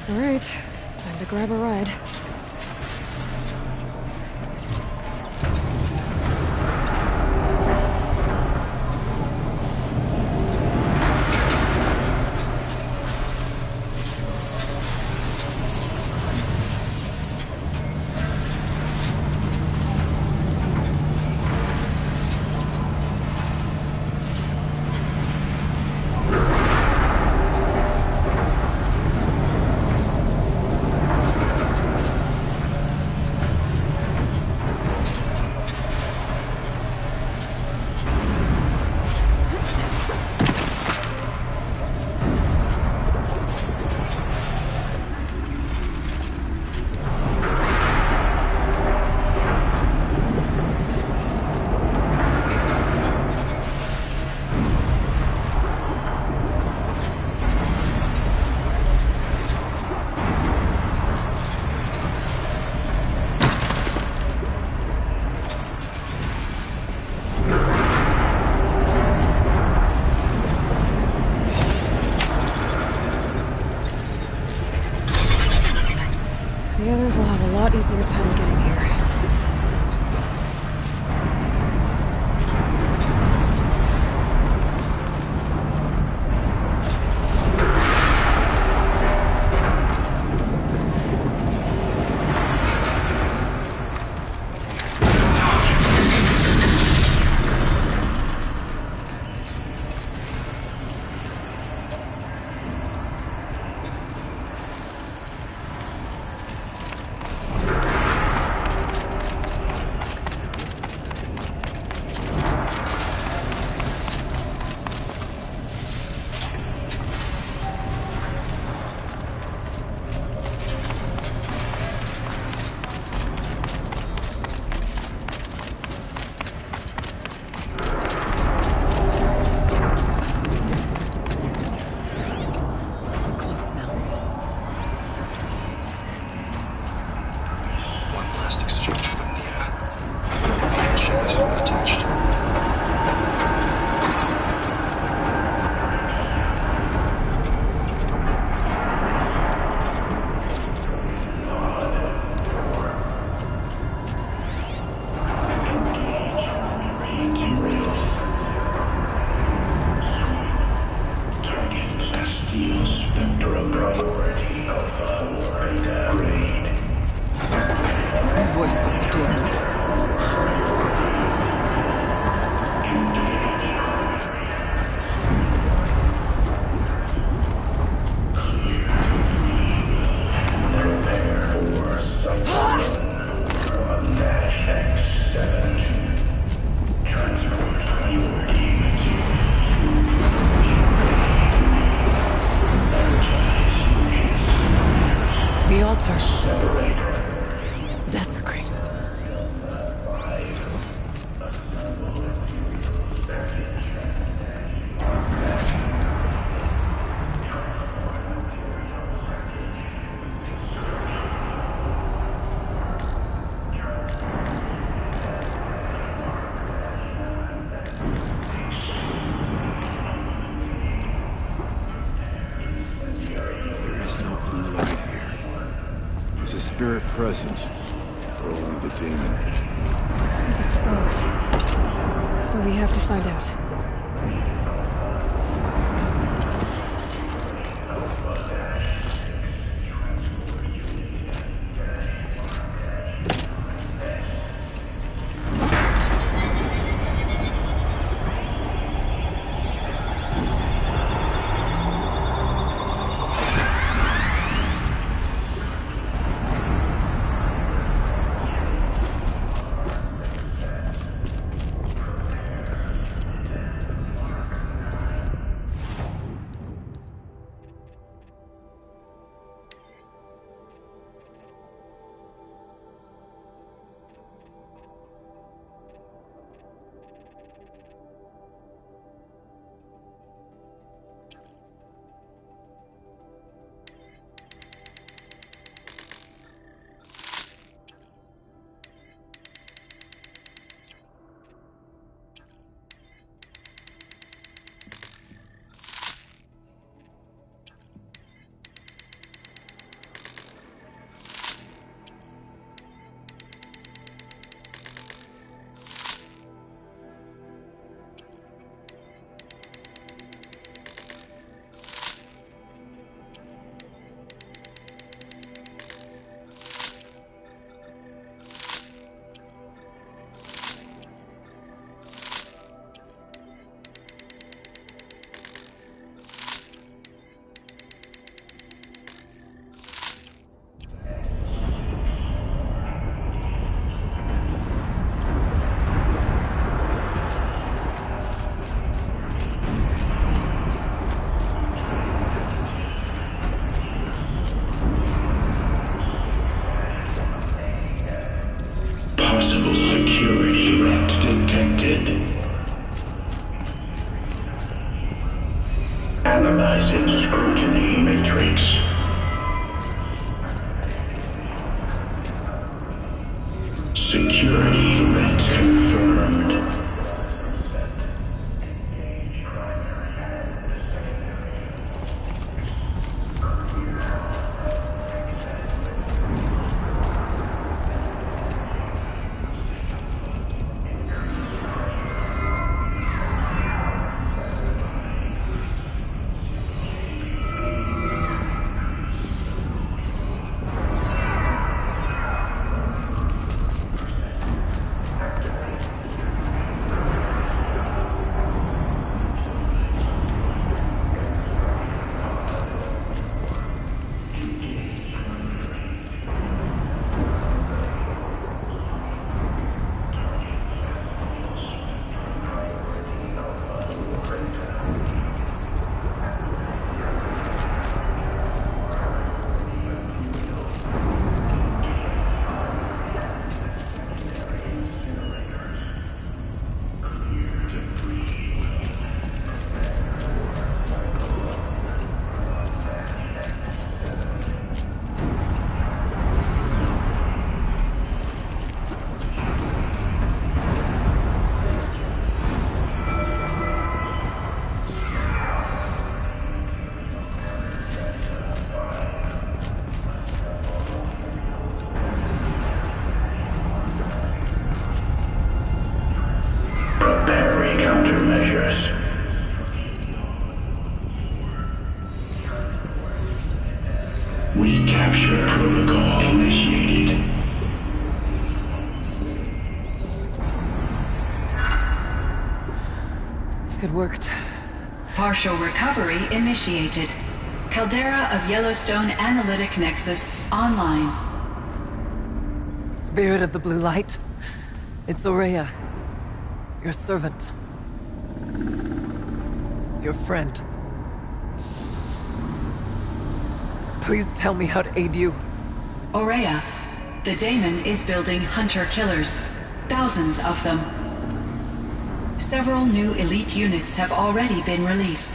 All right, time to grab a ride. The others will have a lot easier time getting here. Voice of the demon. The altar. Desecrate. There is no blue light here. Is a spirit present? Or only the demon? I think it's both. But we have to find out. Recapture protocol initiated. It worked. Partial recovery initiated. Caldera of Yellowstone Analytic Nexus online. Spirit of the Blue Light. It's Ourea. Your servant. Your friend. Please tell me how to aid you. Ourea, the Daemon is building hunter-killers. Thousands of them. Several new elite units have already been released.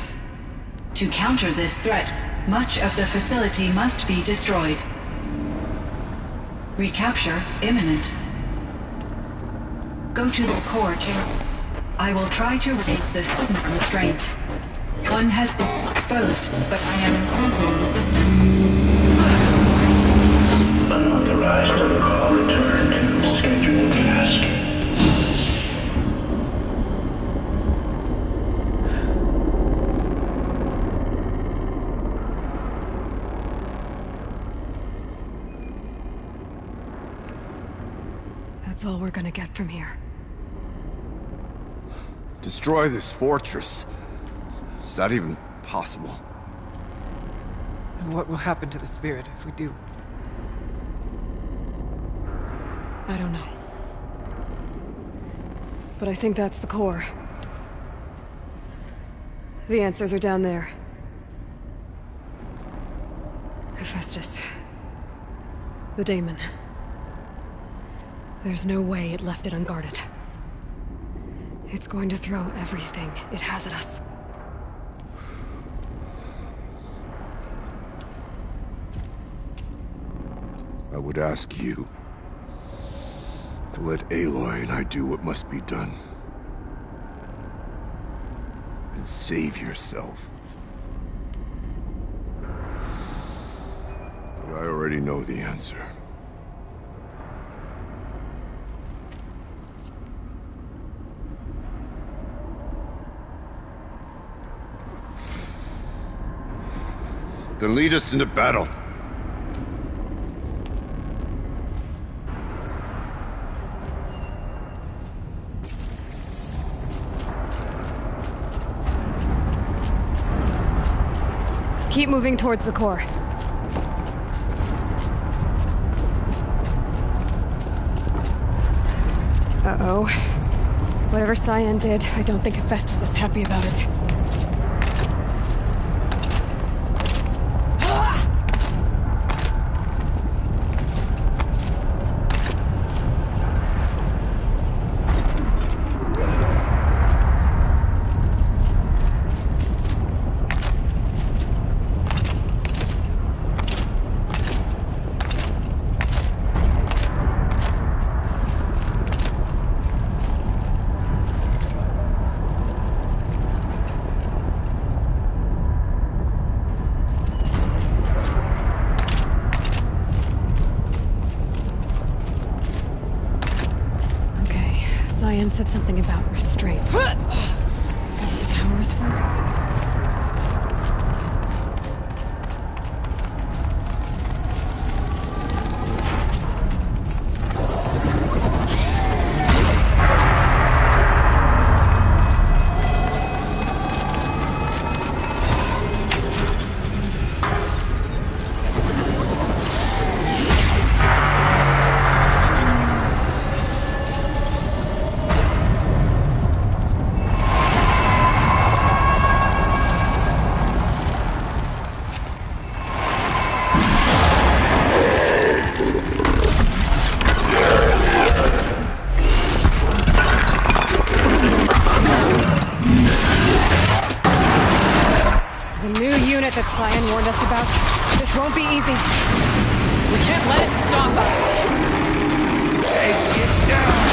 To counter this threat, much of the facility must be destroyed. Recapture imminent. Go to the core chamber. I will try to raise the technical strength. One has been exposed, but I am Unauthorized protocol return to scheduled task. That's all we're gonna get from here. Destroy this fortress. Is that even possible? And what will happen to the spirit if we do? I don't know. But I think that's the core. The answers are down there. Hephaestus. The Daemon. There's no way it left it unguarded. It's going to throw everything it has at us. I would ask you to let Aloy and I do what must be done. And save yourself. But I already know the answer. Then lead us into battle. Keep moving towards the core. Uh-oh. Whatever Cyan did, I don't think Hephaestus is happy about it. Cyan said something about restraints. Is that what the tower is for? That Cyan warned us about. This won't be easy. We can't let it stop us. Take it down!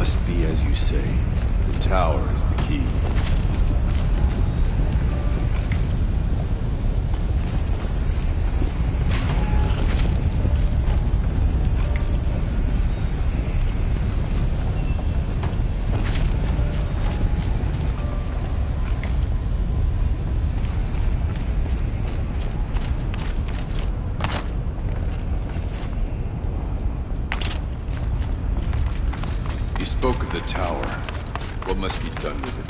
must be as you say. The tower is the key. You spoke of the tower. What must be done with it?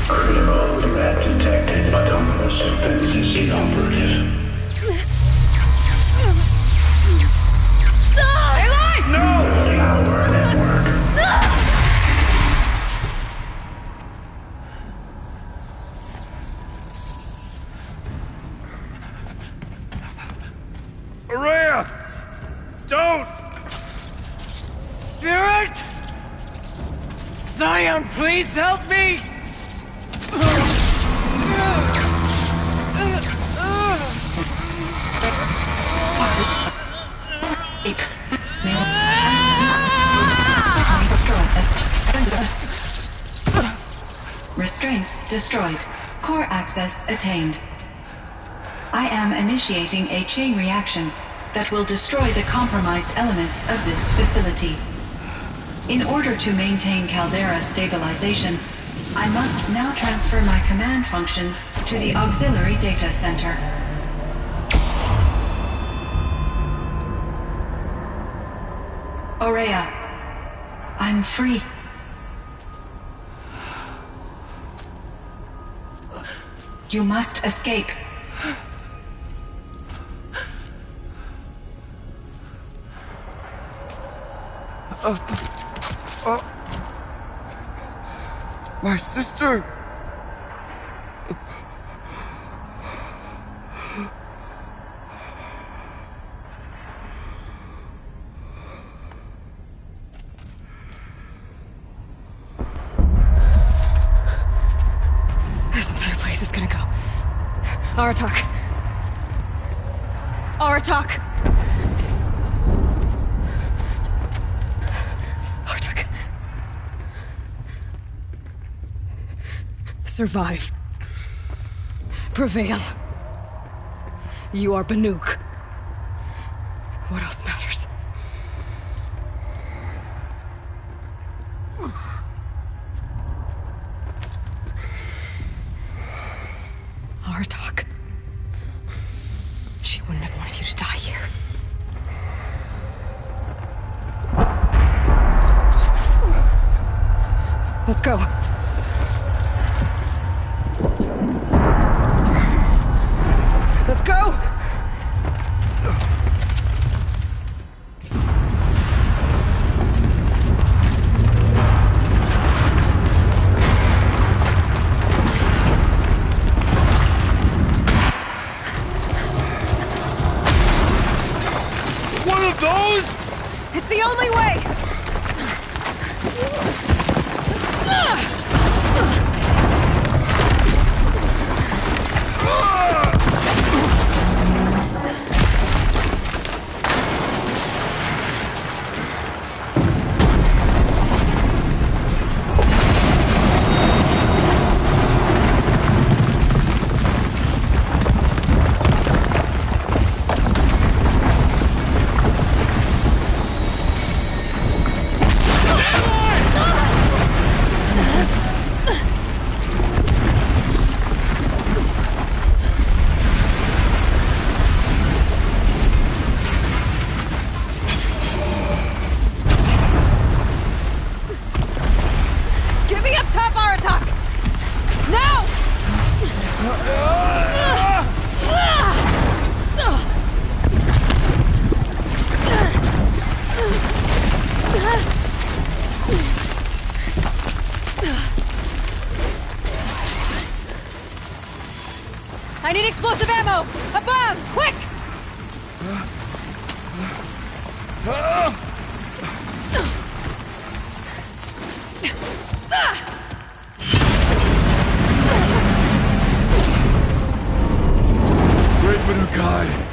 Critical threat detected. Autonomous defenses inoperative. No! Tower network. Araya! Don't! Spirit! Scion, please help me! Restraints destroyed. Core access attained. I am initiating a chain reaction that will destroy the compromised elements of this facility. In order to maintain Caldera stabilization, I must now transfer my command functions to the auxiliary data center. Aurea, I'm free. You must escape. My sister! This entire place is gonna go. Aratak. Aratak! Aratak. Survive. Prevail. You are Banuk. What else matters? Aratak. She wouldn't have wanted you to die here. Let's go. Let's go! One of those? It's the only way! Get me up top, Aratak! Now! I need explosive ammo! Above! Quick! Great Manukai!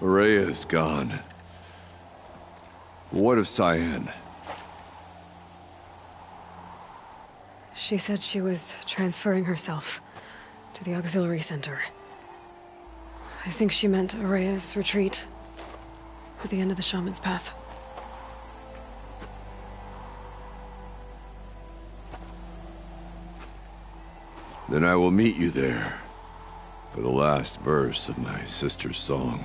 Rhea is gone. What of Cyan? She said she was transferring herself to the auxiliary center. I think she meant Araya's retreat at the end of the Shaman's Path. Then I will meet you there for the last verse of my sister's song.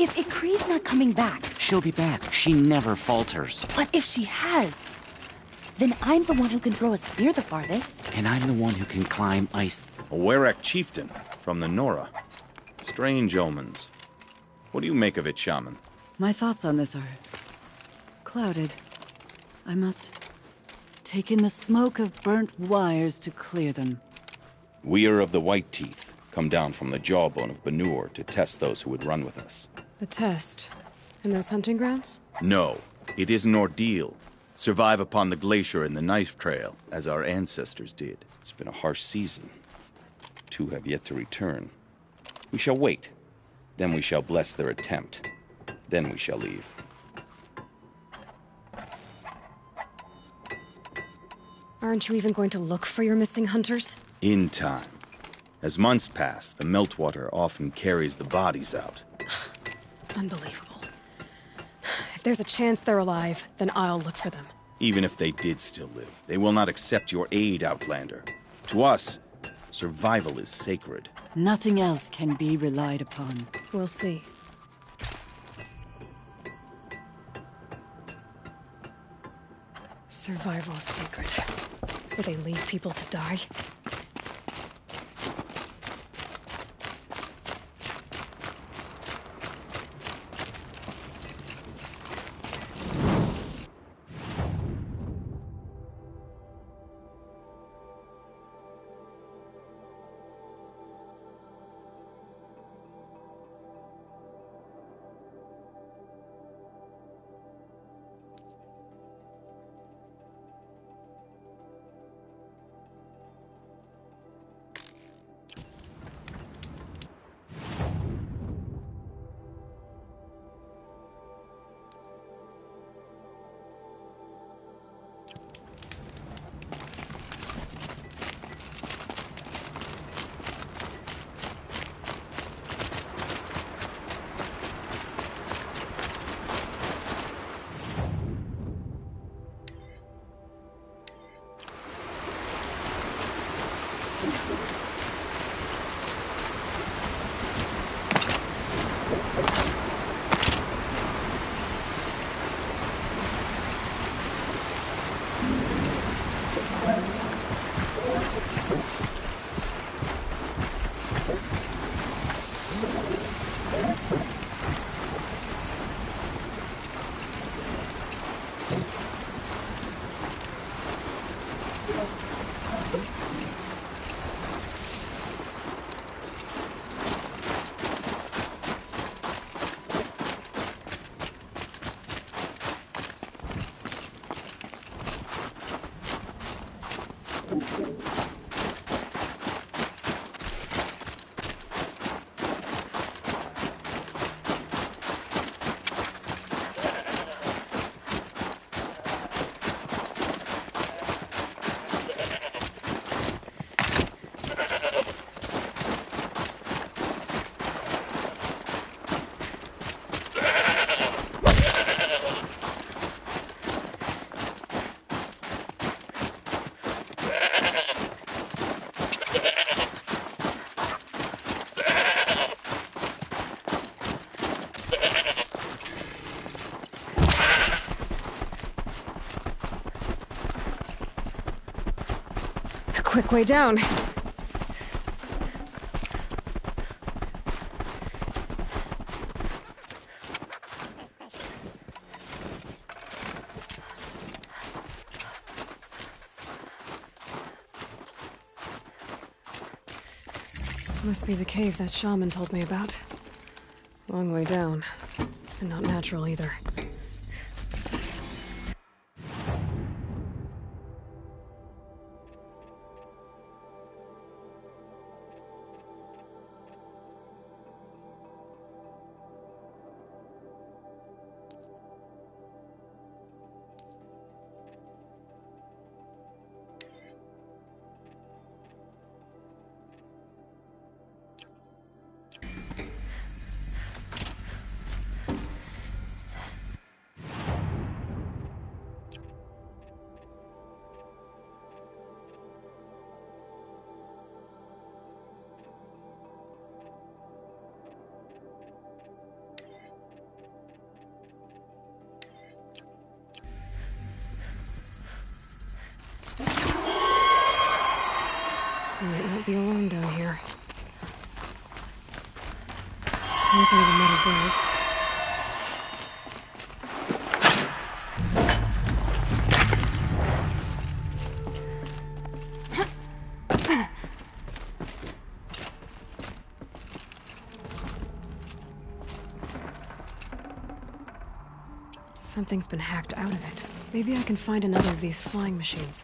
If Ikri's not coming back... She'll be back. She never falters. But if she has... then I'm the one who can throw a spear the farthest. And I'm the one who can climb ice. A Werek chieftain from the Nora. Strange omens. What do you make of it, Shaman? My thoughts on this are... clouded. I must take in the smoke of burnt wires to clear them. We are of the White Teeth, come down from the jawbone of Banur to test those who would run with us. The test? In those hunting grounds? No, it is an ordeal. Survive upon the glacier and the knife trail, as our ancestors did. It's been a harsh season. 2 have yet to return. We shall wait. Then we shall bless their attempt. Then we shall leave. Aren't you even going to look for your missing hunters? In time. As months pass, the meltwater often carries the bodies out. Unbelievable. If there's a chance they're alive, then I'll look for them. Even if they did still live, they will not accept your aid, Outlander. To us, survival is sacred. Nothing else can be relied upon. We'll see. Survival is sacred. So they leave people to die? Quick way down. Must be the cave that shaman told me about. Long way down. And not natural either. Won't be alone down here. Those are the metal blades. Something's been hacked out of it. Maybe I can find another of these flying machines.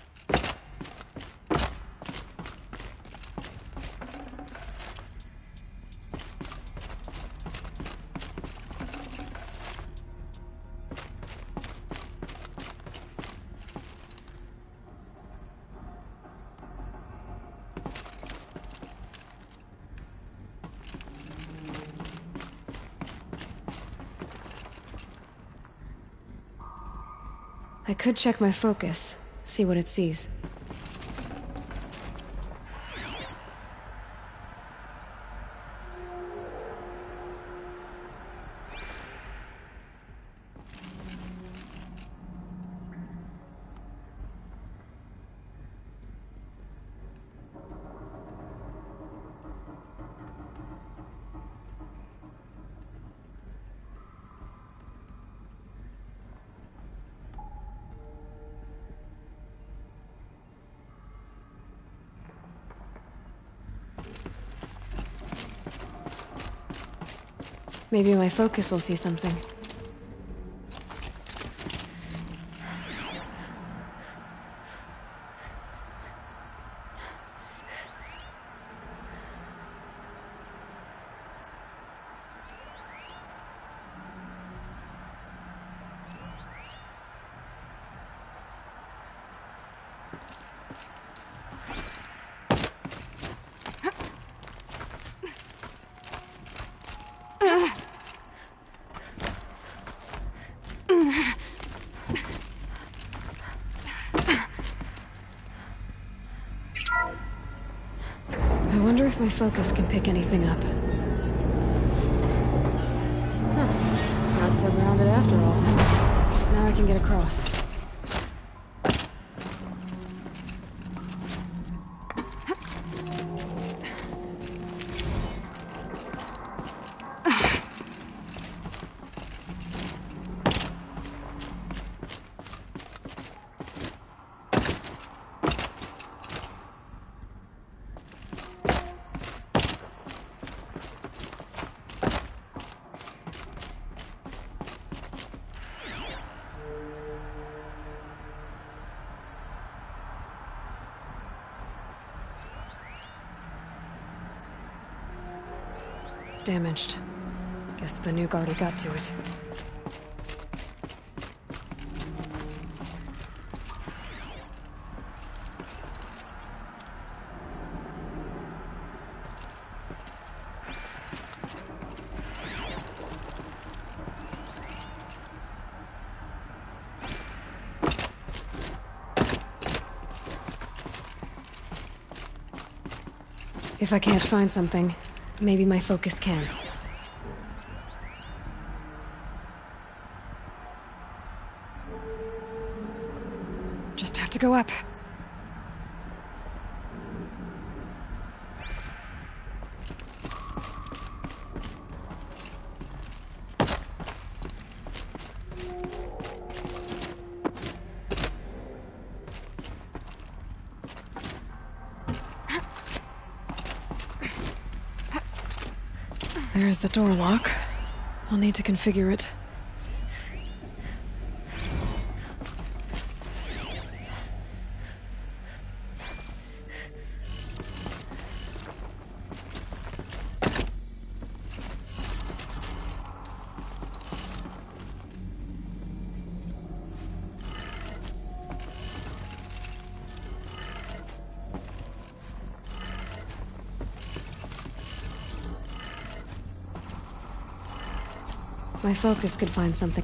I could check my focus, see what it sees. Maybe my focus will see something. I wonder if my focus can pick anything up. Huh. Not so grounded after all. Now I can get across. Damaged. Guess the Banuk already got to it. If I can't find something, maybe my focus can. Just have to go up. There's the door lock. I'll need to configure it. My focus could find something.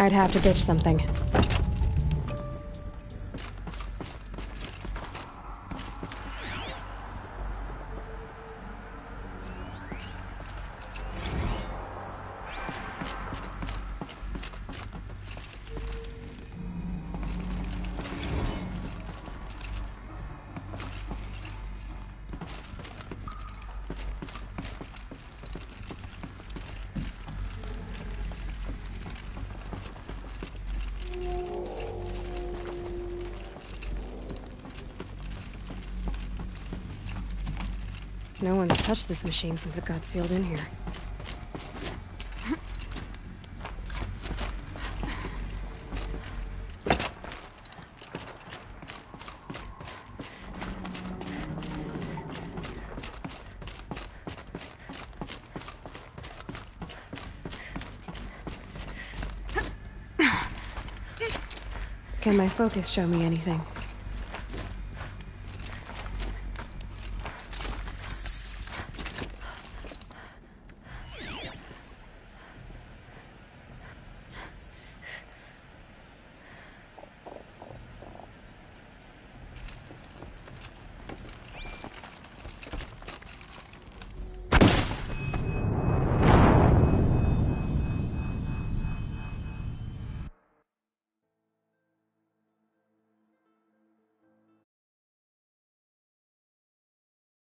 I'd have to ditch something. No one's touched this machine since it got sealed in here. Can my focus show me anything?